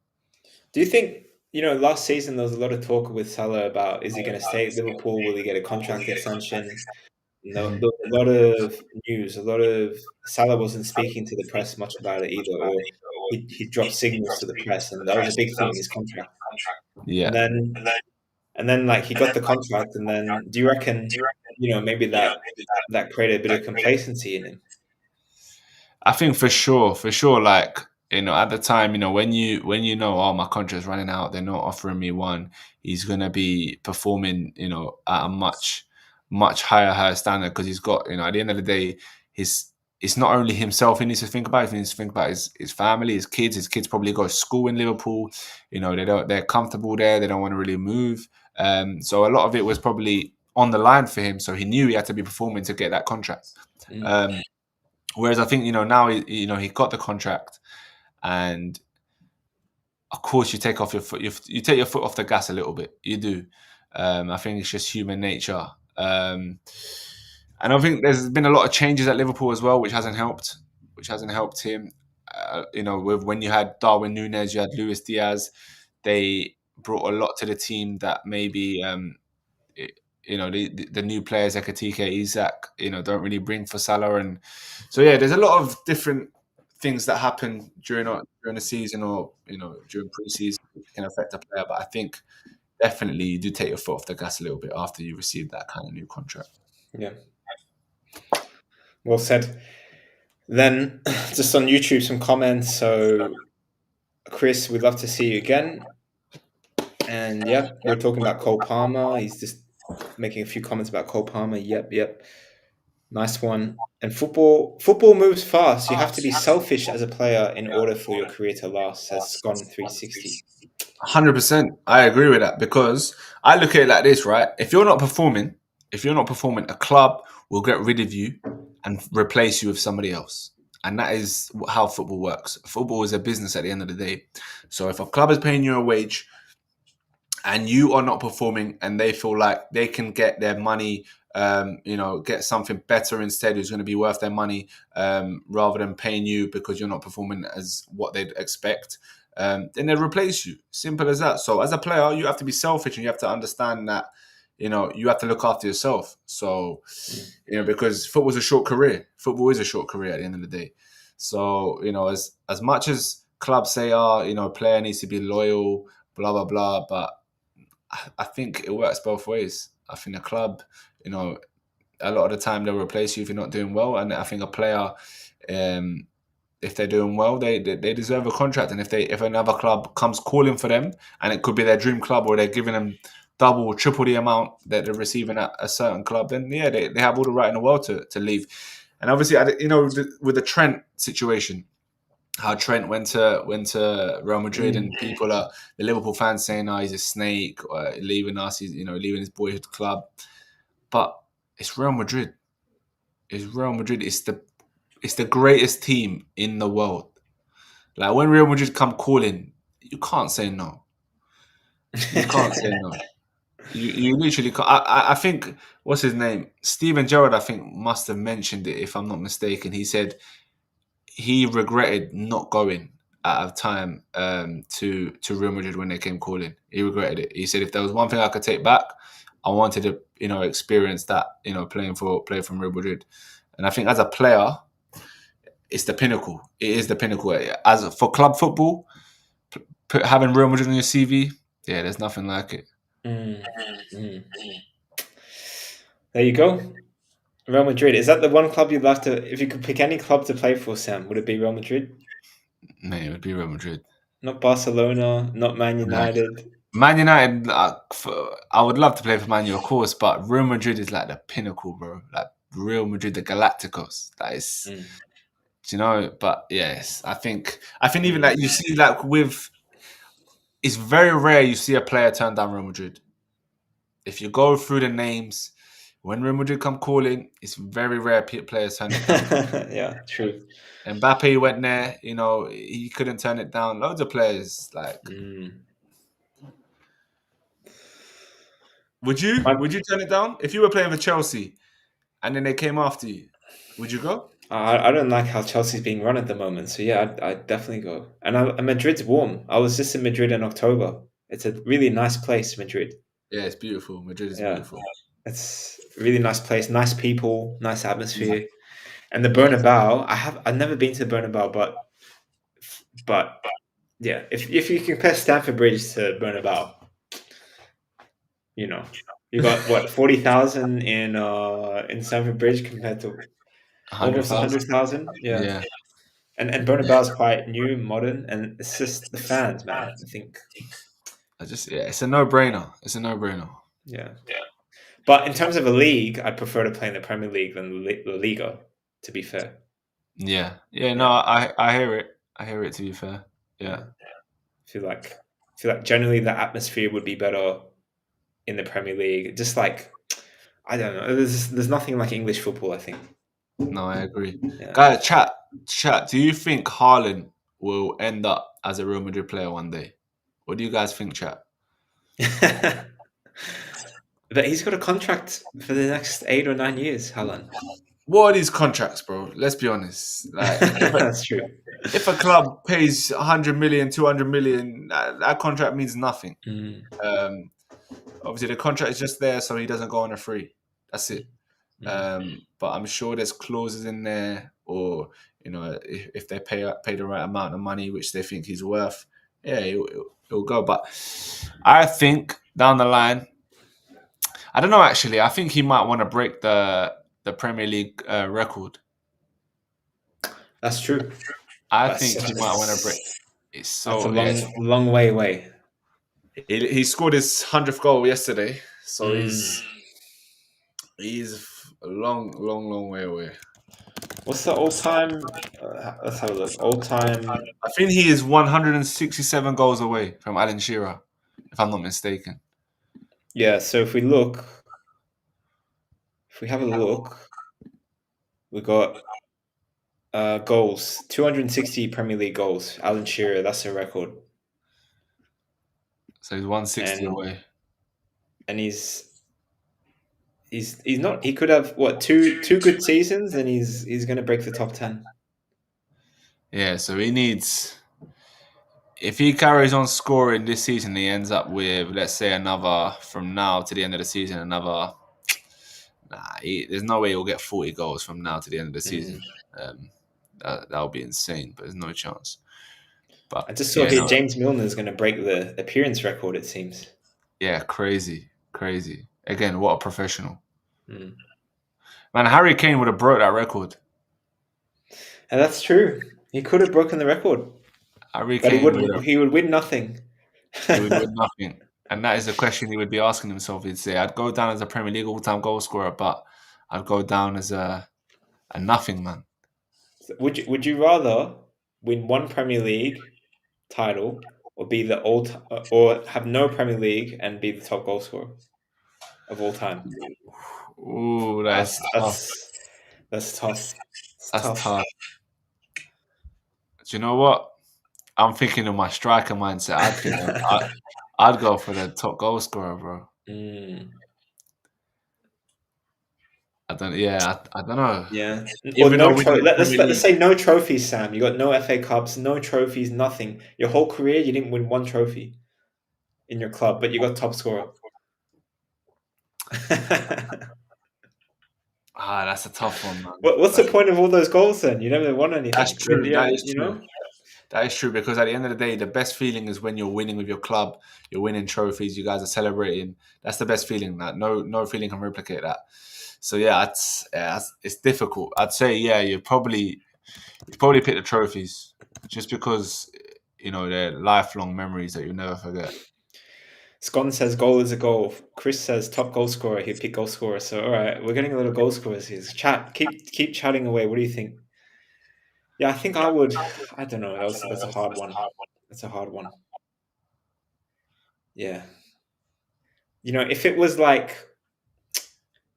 Do you think, last season there was a lot of talk with Salah about, is he going to stay at Liverpool? Will he get a contract extension? No, Mhm. there was a lot of news. A lot of Salah wasn't speaking to the press much about it either, or he dropped signals to the press, and that was a big thing, his contract. And Yeah. then like he got the contract, and then do you reckon, maybe that created a bit of complacency in him? I think for sure, like at the time, when you know, oh, my contract's running out, they're not offering me one. He's gonna be performing, at a much higher standard because he's got, at the end of the day, his it's not only himself he needs to think about. He needs to think about his family, his kids. His kids probably go to school in Liverpool. They're comfortable there. They don't want to really move. So a lot of it was probably on the line for him. So he knew he had to be performing to get that contract. Mm. Um, Whereas I think now he got the contract, and of course you take off your foot. You take your foot off the gas a little bit. You do. I think it's just human nature. And I think there's been a lot of changes at Liverpool as well, which hasn't helped. Which hasn't helped him. With when you had Darwin Núñez, you had Luis Diaz. They brought a lot to the team that maybe it- the new players like Ekatike, Isak, don't really bring for Salah, and so yeah, there's a lot of different things that happen during the season or during pre-season which can affect a player. But I think definitely you do take your foot off the gas a little bit after you receive that kind of new contract. Yeah, well said. Then just on YouTube, some comments. So Chris, we'd love to see you again. And yeah, we're talking about Cole Palmer. He's just making a few comments about Cole Palmer. Yep, yep. Nice one. And football moves fast. You have to be selfish as a player in order for your career to last, says Scon360. 100%, I agree with that because I look at it like this, right? If you're not performing, a club will get rid of you and replace you with somebody else. And that is how football works. Football is a business at the end of the day. So if a club is paying you a wage and you are not performing and they feel like they can get their money, get something better instead who's going to be worth their money, rather than paying you because you're not performing as what they'd expect, then they replace you. Simple as that. So as a player, you have to be selfish and you have to understand that, you have to look after yourself. So, Mm. because football's a short career. Football is a short career at the end of the day. So, as much as clubs say, player needs to be loyal, blah, blah, blah, but I think it works both ways. I think a club, a lot of the time they'll replace you if you're not doing well, and I think a player, um, if they're doing well, they deserve a contract. And if another club comes calling for them, and it could be their dream club, or they're giving them double or triple the amount that they're receiving at a certain club, then yeah, they have all the right in the world to leave. And obviously, with the Trent situation, how Trent went to Real Madrid, Mm. and the Liverpool fans saying, "Oh, he's a snake, or leaving us, he's leaving his boyhood club." But it's Real Madrid. It's Real Madrid. It's the greatest team in the world. Like when Real Madrid come calling, you can't say no. You can't say no. You literally can't. I think what's his name, Steven Gerrard. I think must have mentioned it if I'm not mistaken. He said he regretted not going at a time, to Real Madrid when they came calling. He regretted it. He said if there was one thing I could take back, I wanted to experience that, playing from Real Madrid. And I think as a player, it's the pinnacle. It is the pinnacle. As for club football, having Real Madrid on your CV, yeah, there's nothing like it. Mm. Mm. There you go. Real Madrid. Is that the one club you'd like to, if you could pick any club to play for, Sam, would it be Real Madrid? Man, it would be Real Madrid. not Barcelona, not Man Like United. Man United, I would love to play for Man U, of course, but Real Madrid is like the pinnacle, bro. Like Real Madrid, the Galacticos. That is, Mm. do you know? But yes, I think even Mm. like you see, like with it's very rare you see a player turn down Real Madrid. If you go through the names, when Real Madrid come calling, it's very rare players turn it down. Yeah, true. Mbappe went there, he couldn't turn it down. Loads of players. Like, Mm. would you My, would you turn it down if you were playing for Chelsea and then they came after you? Would you go? I don't like how Chelsea's being run at the moment. So yeah, I'd definitely go. And Madrid's warm. I was just in Madrid in October. It's a really nice place, Madrid. Yeah, it's beautiful. Madrid is Yeah, beautiful. it's a really nice place, nice people, nice Yeah, atmosphere. And the yeah. Bernabeu, I've never been to the Bernabeu, but yeah, if you compare Stamford Bridge to Bernabeu, you know, you got what 40,000 in Stamford Bridge compared to hundred almost thousand. 100,000. Yeah, Yeah, and Bernabeu is quite new, modern, and it's just the fans, man. I think, it's a no-brainer. It's a no-brainer. yeah. But in terms of a league, I'd prefer to play in the Premier League than La Liga. To be fair, Yeah, yeah. No, yeah, I hear it. I hear it. To be fair, yeah. yeah. I feel like generally the atmosphere would be better in the Premier League. Just like I don't know, there's nothing like English football. I think, No, I agree. yeah. Guys, chat. Do you think Haaland will end up as a Real Madrid player one day? What do you guys think, chat? But he's got a contract for the next 8 or 9 years, Haaland. What are these contracts, bro? Let's be honest. Like, That's true. if a club pays 100 million, 200 million, that contract means nothing. Mm, Um, Obviously, the contract is just there so he doesn't go on a free. That's it. mm. But I'm sure there's clauses in there, or if they pay the right amount of money, which they think he's worth, yeah, he'll go. But I think down the line, I don't know. Actually, I think he might want to break the Premier League record. That's true. I That's think he might want to break. that's It's that's a so yeah. long way away. He scored his 100th goal yesterday, so Mm. he's a long way away. What's the old time? Let's have a look. Old time. I think he is 167 goals away from Alan Shearer, if I'm not mistaken. Yeah. So if we have a look, we got goals. 260 Premier League goals. Alan Shearer. That's a record. So he's 160 And away. and he's not. He could have what two good seasons, and he's going to break the top 10. Yeah, so he needs. If he carries on scoring this season, he ends up with, let's say, another from now to the end of the season, another. There's no way he'll get 40 goals from now to the end of the season. Mm. Um, that would be insane, but there's no chance. I But just saw yeah, here no, James Milner is going to break the appearance record. It seems. yeah, crazy. Again, what a professional. Mm. Man, Harry Kane would have broke that record. And that's true. He could have broken the record, Harry but he Kane would wouldn't. have. He would win nothing. He would win nothing. And that is the question he would be asking himself. He'd say, I'd go down as a Premier League all-time goal scorer, but I'd go down as a nothing man. Would you rather win one Premier League title or be the or have no Premier League and be the top goal scorer of all time? Ooh, that is That's tough. that's that's tough. It's That's tough. tough. Do you know what? I'm thinking of my striker mindset. I'd go for the top goal scorer, bro. Mm, I don't know. yeah. Or Even no though winning trophy. the Let's Premier let's League, say no trophies, Sam. You got no FA Cups, no trophies, nothing. Your whole career, you didn't win one trophy in your club, but you got top scorer. that's a tough one, man. What's the point of all those goals then? You never won That's anything. true. Yeah, That is you true. know. That is true because at the end of the day, the best feeling is when you're winning with your club, you're winning trophies, you guys are celebrating. That's the best feeling. That no feeling can replicate that. So yeah, it's difficult. I'd say yeah, you'd probably pick the trophies just because they're lifelong memories that you'll never forget. Scott says goal is a goal. Chris says top goal scorer. He'd pick goal scorer. So all right, we're getting a little goal scorers here. Chat, keep chatting away. What do you think? Yeah, I think I would. I don't know. That's a hard one. That's a hard one. Yeah, if it was like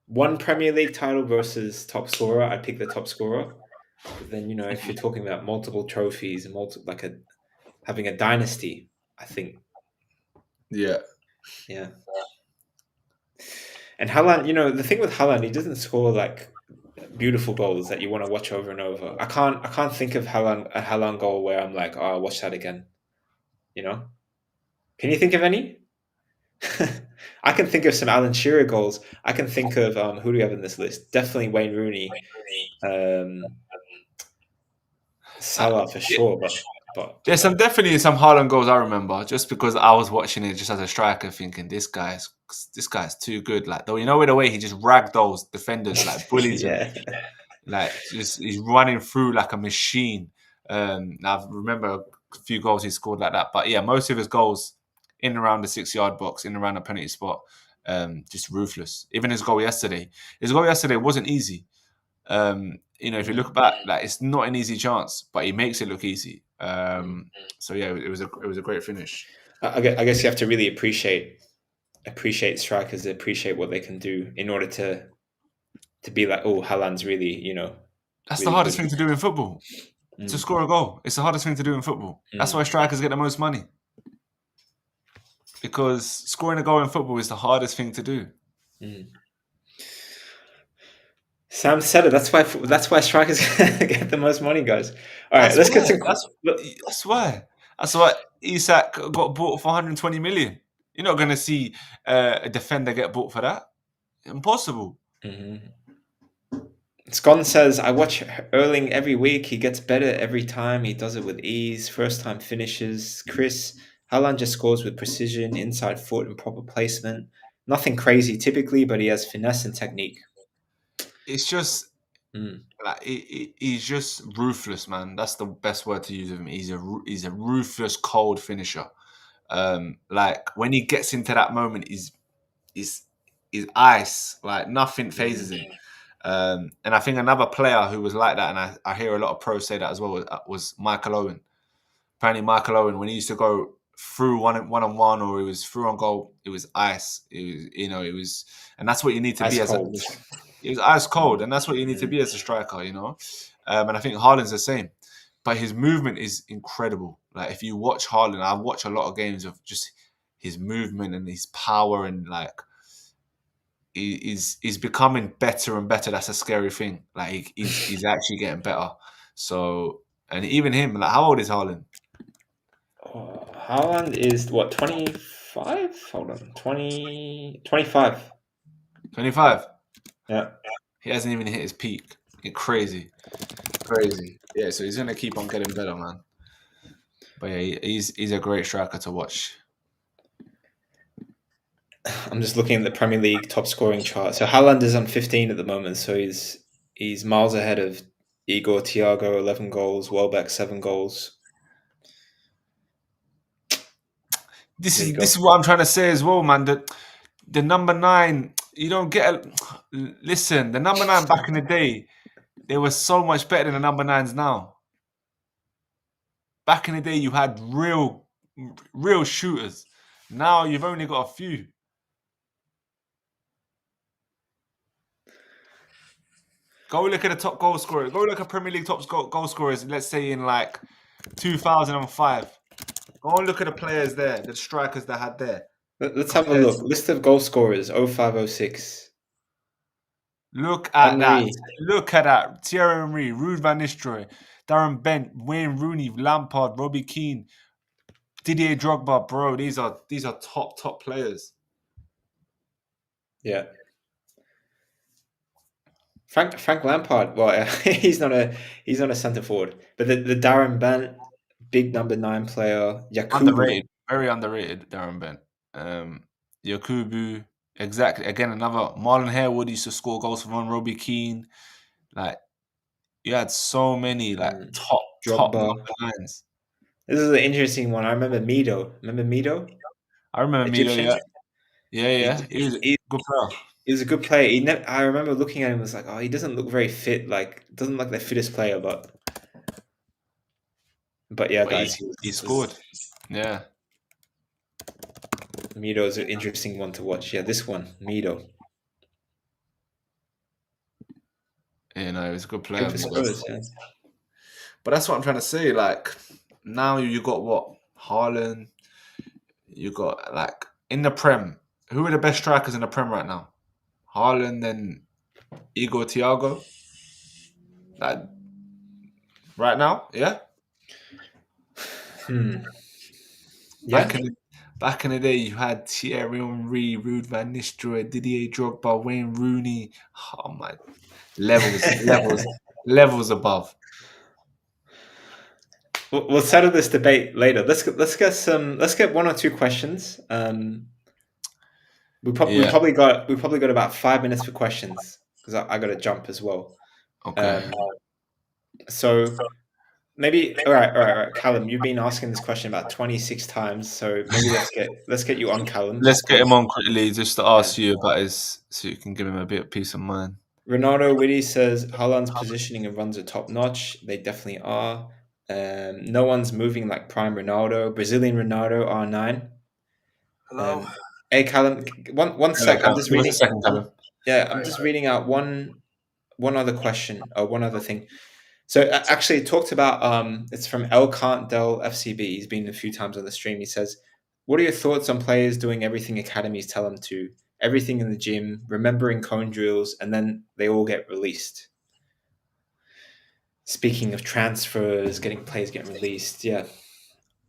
one Premier League title versus top scorer, I'd pick the top scorer. But then if you're talking about multiple trophies and having a dynasty, I think Yeah. yeah. And Haaland, the thing with Haaland, he doesn't score like beautiful goals that you want to watch over and over. I can't think of a Haaland goal where I'm like, oh, I'll watch that again. Can you think of any? I can think of some Alan Shearer goals. I can think of who do we have in this list? Definitely Wayne Rooney, Salah for Yeah. sure, but There's definitely some Haaland goals I remember just because I was watching it just as a striker, thinking this guy's too good. Like though, with the way he just ragged those defenders, like bullied them, yeah, like just he's running through like a machine. Now I remember a few goals he scored like that, but yeah, most of his goals in and around the 6 yard box, in and around the penalty spot, just ruthless. Even his goal yesterday wasn't easy. If you look back, like it's not an easy chance, but he makes it look easy. So yeah, it was a great finish. I guess you have to really appreciate strikers, appreciate what they can do in order to be like, oh, Haaland's really That's the really hardest good. thing to do in football. To Mm, score a goal, it's the hardest thing to do in football. That's why mm, strikers get the most money because scoring a goal in football is the hardest thing to do. mm. Sam said it. That's why strikers get the most money, guys. All right, That's let's get why. some. That's why. That's why Isak got bought for 120 million. You're not going to see a defender get bought for that. Impossible. Mhm. Scon says, I watch Erling every week. He gets better every time. He does it with ease. First time finishes. Chris, Haaland just scores with precision, inside foot, and proper placement. Nothing crazy typically, but he has finesse and technique. It's just Mm, like he's just ruthless, man. That's the best word to use of him. He's a ruthless, cold finisher. Like when he gets into that moment, he's ice. Like nothing phases mhm. him. And I think another player who was like that, and I hear a lot of pros say that as well, was Michael Owen. Apparently, Michael Owen, when he used to go through one on one or he was through on goal, it was ice. It was, and that's what you need to Ice be as a. cold. It was ice cold, Mm, and that's what you need to mm, be as a striker. And I think Haaland's the same, but his movement is incredible. Like if you watch Haaland, I watch a lot of games of just his movement and his power, and like he's becoming better and better. That's a scary thing. Like he's actually getting better. So, and even him, like how old is Haaland? Oh, Haaland is what, 25? Hold on. 25. 25. Yeah. He hasn't even hit his peak. Crazy, crazy. Yeah, so he's gonna keep on getting better, man. But yeah, he's a great striker to watch. I'm just looking at the Premier League top scoring chart. So Haaland is on 15 at the moment, so he's miles ahead of Igor Thiago, 11 goals, Welbeck, 7 goals. This There you is this go. is what I'm trying to say as well, man. That the number nine, you don't get. Listen, the number nine back in the day, they were so much better than the number nines now. Back in the day, you had real shooters. Now you've only got a few. Go look at the top goal scorers. Go look at Premier League top goal scorers. Let's say in like 2005. Go and look at the players there, the strikers that had there. Let's have a Compared look. to, List of goal scorers 0506. look at that. Henry. Look at that. Thierry Henry, Ruud van Nistelrooy, Darren Bent, Wayne Rooney, Lampard, Robbie Keane, Didier Drogba. Bro, these are top players. Yeah. Frank Lampard. Well, he's not a centre forward, but the Darren Bent, big number 9 player, Yakubu. Underrated, very underrated. Darren Bent, Yakubu. Exactly. Again, another Marlon Harewood used to score goals for Robbie Keane. Like you had so many like top Drogba. number nines. This is an interesting one. I remember Mido. Remember Mido? I remember Milo. Egyptian. Yeah, yeah, He, yeah. He was a he, good player. he was a good player. I remember looking at him and was like, oh, he doesn't look very fit. Like, doesn't look like the fittest player, but yeah, But guys, he scored. Yeah, Mido is an interesting one to watch. Yeah, this one, Mido. you know, he was a good player, Good for Milo. Spurs, yeah. But that's what I'm trying to say. Like now you got what Haaland. You got like in the Prem. Who are the best strikers in the Prem right now? Haaland and Igor Thiago. Like right now, yeah. Hmm. Back Yeah. in the back in the day, you had Thierry Henry, Ruud van Nistelrooy, Didier Drogba, Wayne Rooney. Oh my, levels above. We'll settle this debate later. Let's get one or two questions. We Yeah. probably got about 5 minutes for questions because I got to jump as well. Okay. Um, so maybe all right, Callum, you've been asking this question about 26 times, so maybe let's get you on, Callum, Let's just get him because. on quickly just to Yeah. ask you about his, so you can give him a bit of peace of mind. Ronaldo Witty says Haaland's positioning and runs are top notch. They definitely are. No one's moving like prime Ronaldo. Brazilian Ronaldo R9. Hello. Um, hey Callum, one Hello, sec. I'm Callum. just Give us a reading. second, Callum. Yeah, I'm just reading out one other question or one other thing. So actually, it talked about it's from El Can't Del FCB. He's been a few times on the stream. He says, "What are your thoughts on players doing everything academies tell them to? Everything in the gym, remembering cone drills, and then they all get released." Speaking of transfers, getting players getting released, yeah,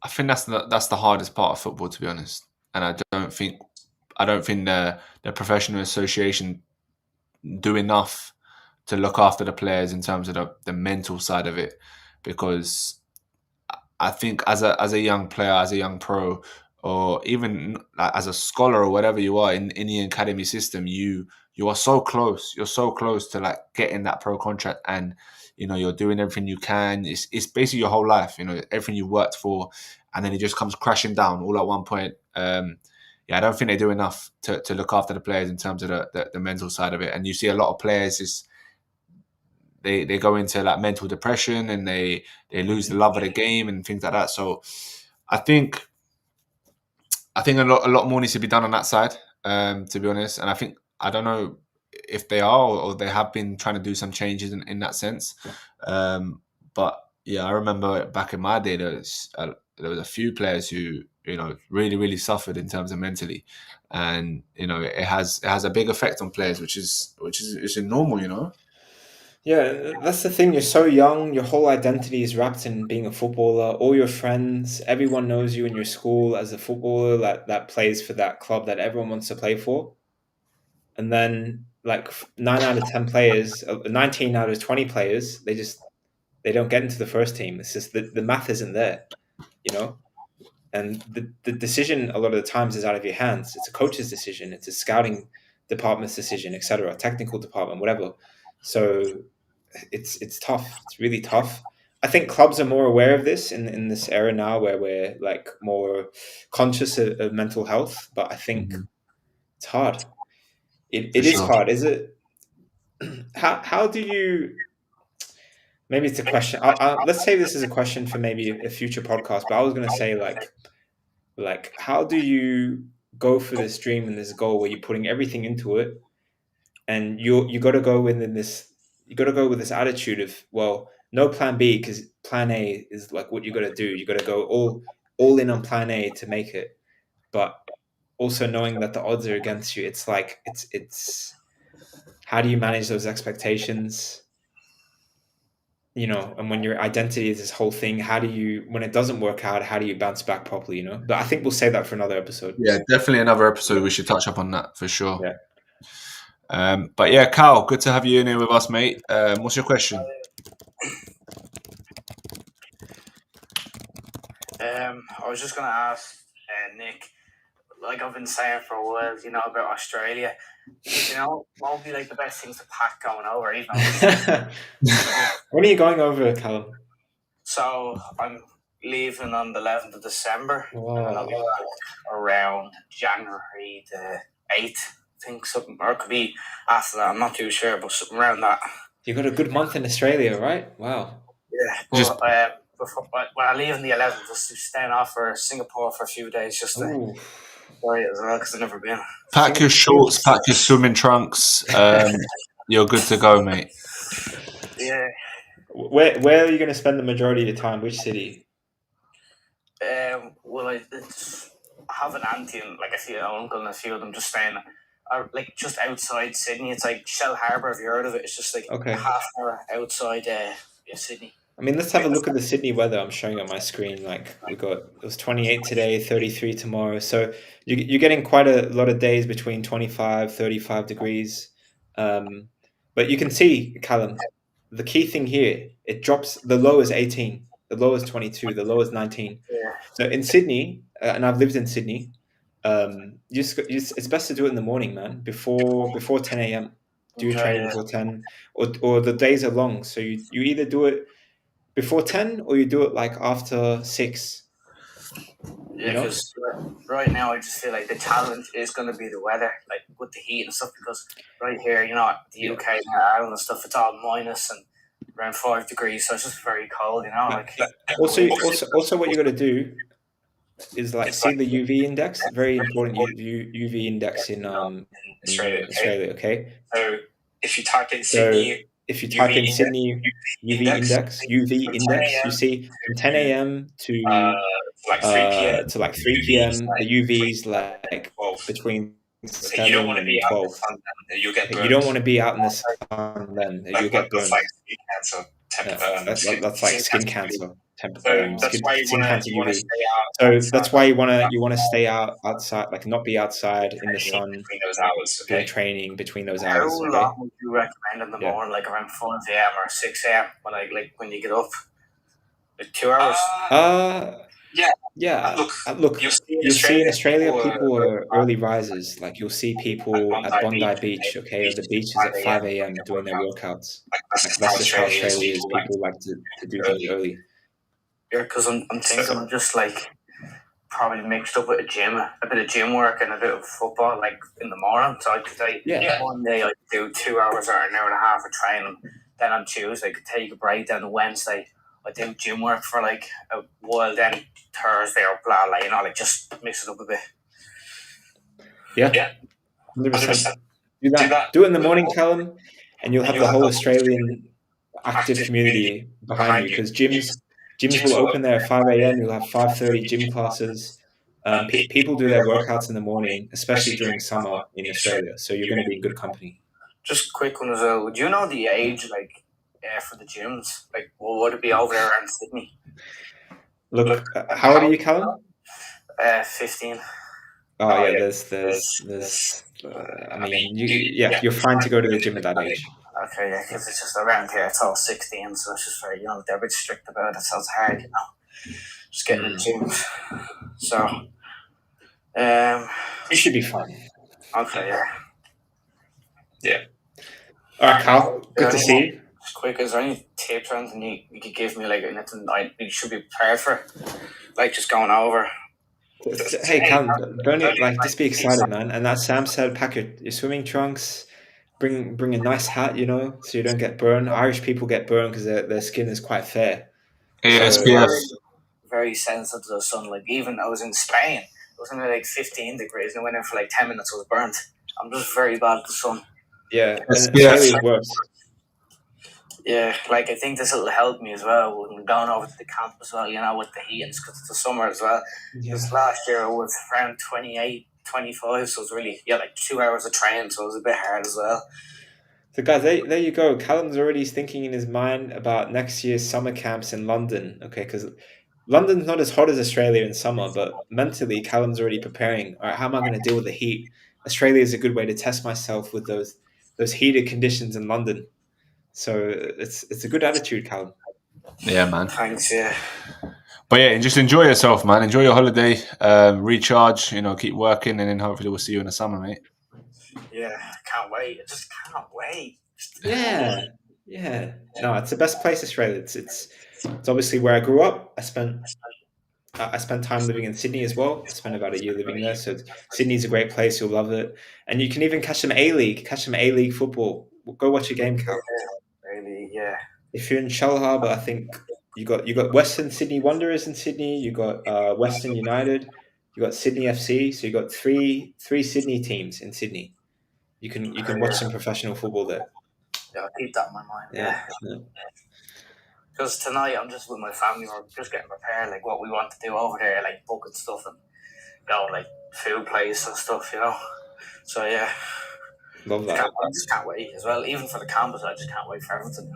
I think that's the hardest part of football, to be honest. And I don't think the professional association do enough to look after the players in terms of the mental side of it, because I think as a young player, as a young pro, or even like as a scholar or whatever you are in the academy system, you are so close. You're so close to like getting that pro contract, and you know you're doing everything you can. It's basically your whole life. You know everything you worked for, and then it just comes crashing down all at one point. Yeah, I don't think they do enough to look after the players in terms of the mental side of it. And you see a lot of players just they go into like mental depression, and they lose the love of the game and things like that. So I think a lot more needs to be done on that side, to be honest. And I don't know if they are or they have been trying to do some changes in that sense. But yeah, I remember back in my day there was a few players who really suffered in terms of mentally, and it has a big effect on players, which is normal, yeah. That's the thing. You're so young. Your whole identity is wrapped in being a footballer. All your friends, everyone knows you in your school as a footballer that plays for that club that everyone wants to play for. And then, like 9 out of 10 players, 19 out of 20 players, they don't get into the first team. It's just the math isn't there, you know. And the decision a lot of the times is out of your hands. It's a coach's decision. It's a scouting department's decision, etc. Technical department, whatever. So it's tough. It's really tough. I think clubs are more aware of this in this era now, where we're like more conscious of mental health. But I think Mhm. it's hard. For It is sure. hard. Is it? How do you? Maybe it's a question. Let's say this is a question for maybe a future podcast. But I was going to say like how do you go for this dream and this goal where you're putting everything into it, and you got to go within this. You got to go with this attitude of, well, no plan B, because plan A is like what you got to do. You got to go all in on plan A to make it, but also knowing that the odds are against you. It's like it's how do you manage those expectations? And when your identity is this whole thing, how do you, when it doesn't work out, how do you bounce back properly? But I think we'll save that for another episode. Yeah, definitely another episode. We should touch up on that for sure. Yeah. But yeah, Cal, good to have you in here with us, mate. What's your question? I was just gonna ask Nick, like I've been saying for a while, about Australia. What would be like the best things to pack going over, even? When are you going over, Callum? So I'm leaving on the 11th of December, and then I'll be Wow. back around January the 8th. I think something, or it could be after that. I'm not too sure, but something around that. You got a good month in Australia, right? Wow. Yeah, Just but before, when I leave on the 11th, just staying off for Singapore for a few days, just to Ooh. enjoy it as well, because I've never been. pack your shorts, pack your swimming trunks. You're good to go, mate. Yeah. Where are you going to spend the majority of your time? Which city? Well, I have an auntie and like I see an uncle and a few of them just staying, like just outside Sydney. It's like Shell Harbour. Have you heard of it? It's just like Okay. half an hour outside Sydney. I mean, let's have a look at the Sydney weather. I'm showing on my screen. Like it was 28 today, 33 tomorrow. So you're getting quite a lot of days between 25, 35 degrees. But you can see, Callum, the key thing here, it drops. The low is 18, the low is 22, the low is 19. Yeah. So in Sydney, and I've lived in Sydney, it's best to do it in the morning, man, before 10 a.m. Do your training before 10, or the days are long. So you either do it before 10 or you do it like after 6. Yeah, because right now I just feel like the challenge is going to be the weather, like with the heat and stuff. Because right here, the UK and Ireland and stuff, it's all minus and around 5 degrees, so it's just very cold. Like Also what you got to do is like see the UV index. Very important UV index in Australia. Okay, So if you type in so if you type in Sydney UV index, you see from 10 a.m. to like 3 p.m. the UV's like between 7 and 12. You don't want to be out in the sun then. You'll get burned. That's like skin cancer. Skin cancer UV. So that's why you wanna stay outside, like not be outside in the sun doing training between those how hours. Okay. long would you recommend in the morning, like around 5 a.m. or 6 a.m. when you get up? Like 2 hours. Yeah. Look, you'll see in Australia people are early risers. Like you'll see people at Bondi Beach, okay, or the beaches at 5 a.m. doing their workouts. Like that's just how Australia is. People like to do things early. Yeah, because I'm thinking I'm just like probably mixed up with a bit of gym work and a bit of football, like in the morning. So I could say one day I could do 2 hours or an hour and a half of training. Then on Tuesday I could take a break. Then on Wednesday I do gym work for like a while. Then Thursday or blah blah, like just mix it up a bit. Yeah, 100%. Do that. Do it in the morning, Callum, and you'll have the whole Australian active community behind you because gyms will open there at 5 a.m. You'll have 5:30 gym classes. People do their workouts in the morning, especially during summer in Australia. So you're going to be in good company. Just a quick one as well. Would you know the age, like, for the gyms? Like, what would it be over there around Sydney? Look, how old are you, Callum? 15. Oh yeah, there's. I mean, you're fine to go to the gym at that age. Okay, yeah, because it's just around here. It's all 16, so it's just very, they're a bit strict about it, so it's hard, just getting in gyms. So, you should be fine. Okay, yeah. All right, Carl. Good to see you. Just quick, is there any tips or anything you could give me, like anything you should be prepared for, like just going over? Hey, Callum, just be excited, man. And as Sam said, pack your swimming trunks. Bring a nice hat, so you don't get burned. Irish people get burned because their skin is quite fair. Yeah, SPF. Very sensitive to the sun. Like even I was in Spain, it was only like 15 degrees, and I went in for like 10 minutes. I was burnt. I'm just very bad at the sun. Yeah, and Australia is worse. Yeah, like I think this will help me as well when going over to the camp as well, with the heat and because it's the summer as well. Because last year it was around 28, 25, so it was really, like 2 hours of training, so it was a bit hard as well. So guys, there you go. Callum's already thinking in his mind about next year's summer camps in London, okay, because London's not as hot as Australia in summer, but mentally Callum's already preparing. All right, how am I going to deal with the heat? Australia is a good way to test myself with those heated conditions in London. So it's a good attitude, Callum. Yeah, man. Thanks, yeah. But yeah, just enjoy yourself, man. Enjoy your holiday. Recharge. Keep working, and then hopefully we'll see you in the summer, mate. Yeah, can't wait. I just can't wait. Yeah. No, it's the best place, Australia. It's obviously where I grew up. I spent I spent time living in Sydney as well. I spent about a year living there. So Sydney's a great place. You'll love it. And you can even catch some A-League football. Go watch a game, Cal. Really, yeah. If you're in Shellharbour, I think you got Western Sydney Wanderers in Sydney. You got Western United. You got Sydney FC. So you got three Sydney teams in Sydney. You can watch some professional football there. Yeah, I'll keep that in my mind. Yeah. Because tonight I'm just with my family. We're just getting prepared, like what we want to do over there, like booking stuff and like food place and stuff, So yeah. Love that. I just can't wait as well. Even for the campus, I just can't wait for everything,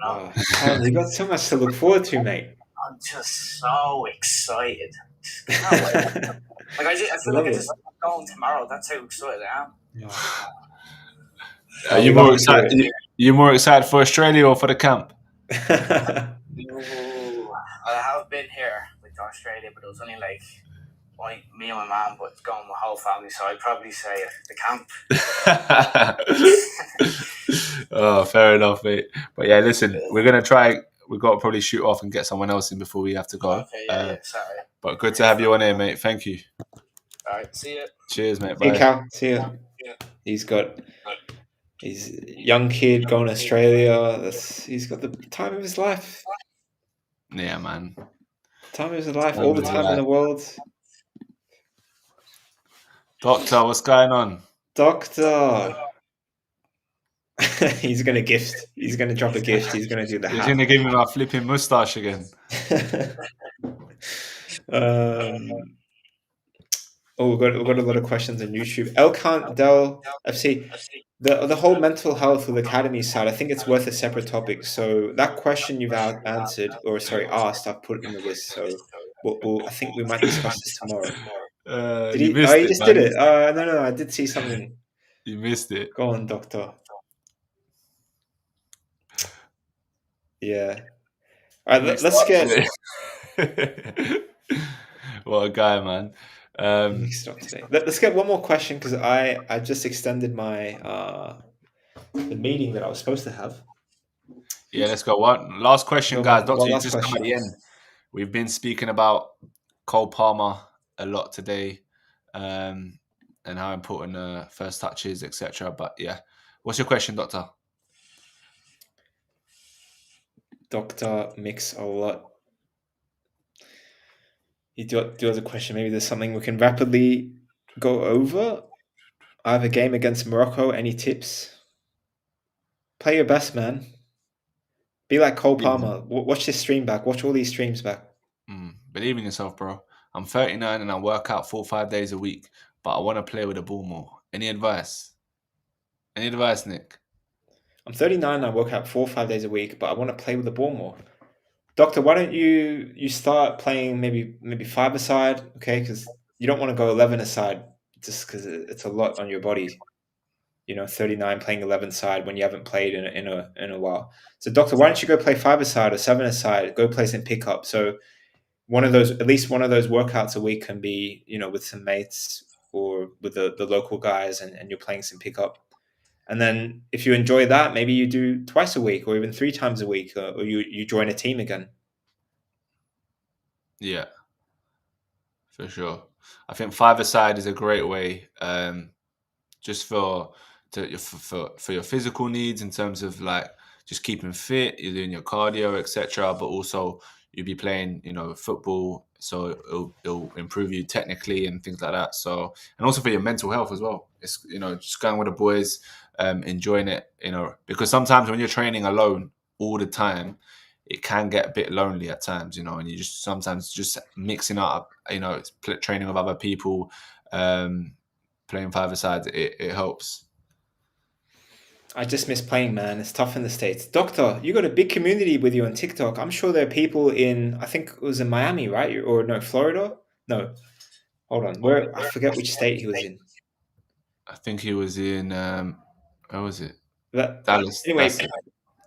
You got so much to look forward to, mate. I'm just so excited. Can't wait. Like I feel like I just going tomorrow. That's how excited I am. Are you more excited? You more excited for Australia or for the camp? I have been here with Australia, but it was only like me and my mum, but it's going my whole family, so I'd probably say the camp. Oh, fair enough, mate. But yeah, listen, we're gonna try. We've got to probably shoot off and get someone else in before we have to go. Okay, sorry. But good to have you on here, mate. Thank you. All right, see you. Cheers, mate. Hey, Bye. Cal. See you. Yeah. He's a young kid going to Australia. He's got the time of his life. Yeah, man. Time of his life. All the time in the world. Doctor, what's going on? Doctor. He's going to gift. He's going to drop a gift. He's going to do the hat. He's going to give me my flipping moustache again. We've got a lot of questions on YouTube. Elkant Del FC. The whole mental health with academy side, I think it's worth a separate topic. So that question you've asked, I've put in the list. So I think we might discuss this tomorrow. You just did it. No, I did see something. You missed it. Go on, Doctor. Yeah. All right, let's get. What a guy, man. Mixed up today. Let's get one more question because I just extended my the meeting that I was supposed to have. Yeah, let's go. One last question, guys. Doctor, you just come at the end. We've been speaking about Cole Palmer a lot today, and how important first touch is, etc. But yeah, what's your question, Doctor? Doctor mix a lot. You do have a question. Maybe there's something we can rapidly go over. I have a game against Morocco. Any tips? Play your best, man. Be like Cole Palmer. Watch this stream back. Watch all these streams back. Believe in yourself, bro. I'm 39 and I work out 4 or 5 days a week, but I want to play with the ball more. Any advice? Nick? I'm 39 and I work out 4 or 5 days a week, but I want to play with the ball more. Doctor, why don't you start playing maybe 5-a-side, okay? Because you don't want to go 11-a-side just because it's a lot on your body. 39 playing 11-side when you haven't played in a while. So, Doctor, why don't you go play 5-a-side or 7-a-side? Go play some pickup. So, at least one of those workouts a week can be, with some mates or with the local guys, and you're playing some pickup. And then if you enjoy that, maybe you do twice a week or even 3 times a week, or you join a team again. Yeah, for sure. I think 5-a-side is a great way, just for your physical needs in terms of like just keeping fit, you're doing your cardio, etc. But also you'll be playing, football, so it'll improve you technically and things like that. So, and also for your mental health as well. It's just going with the boys, enjoying it, because sometimes when you're training alone all the time, it can get a bit lonely at times, and you sometimes just mixing up, training with other people, playing 5-a-side, it helps. I just miss playing, man. It's tough in the States. Doctor, you got a big community with you on TikTok. I'm sure there are people I think it was in Miami, right? Or no, Florida? No. Hold on. I forget which state he was in. I think he was in, where was it? Dallas. Anyway,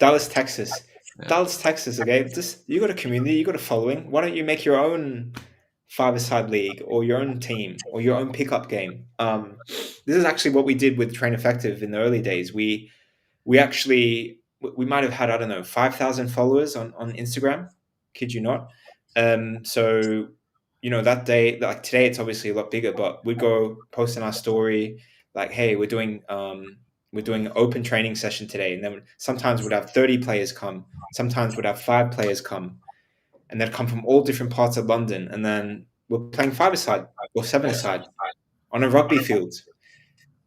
Dallas, Texas. Yeah. Dallas, Texas, okay? You got a community, you got a following. Why don't you make your own 5-a-side league or your own team or your own pickup game? This is actually what we did with Train Effective in the early days. We might have had, I don't know, 5,000 followers on Instagram. Kid you not. So, that day, like today, it's obviously a lot bigger, but we'd go post in our story, like, hey, we're doing an open training session today. And then sometimes we'd have 30 players come, sometimes we'd have 5 players come, and they'd come from all different parts of London. And then we're playing 5-a-side or 7-a-side on a rugby field.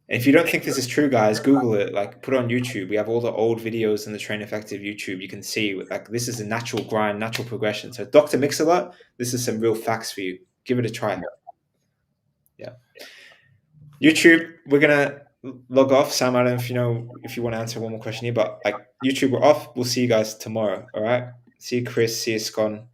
And if you don't think this is true, guys, Google it, like put it on YouTube. We have all the old videos in the Train Effective YouTube. You can see like this is a natural grind, natural progression. So Dr. Mix-a-Lot, this is some real facts for you. Give it a try. Yeah. YouTube, we're gonna log off. Sam, I don't know if you want to answer one more question here, but like YouTube, we're off. We'll see you guys tomorrow. All right. See you, Chris. See you, Scon.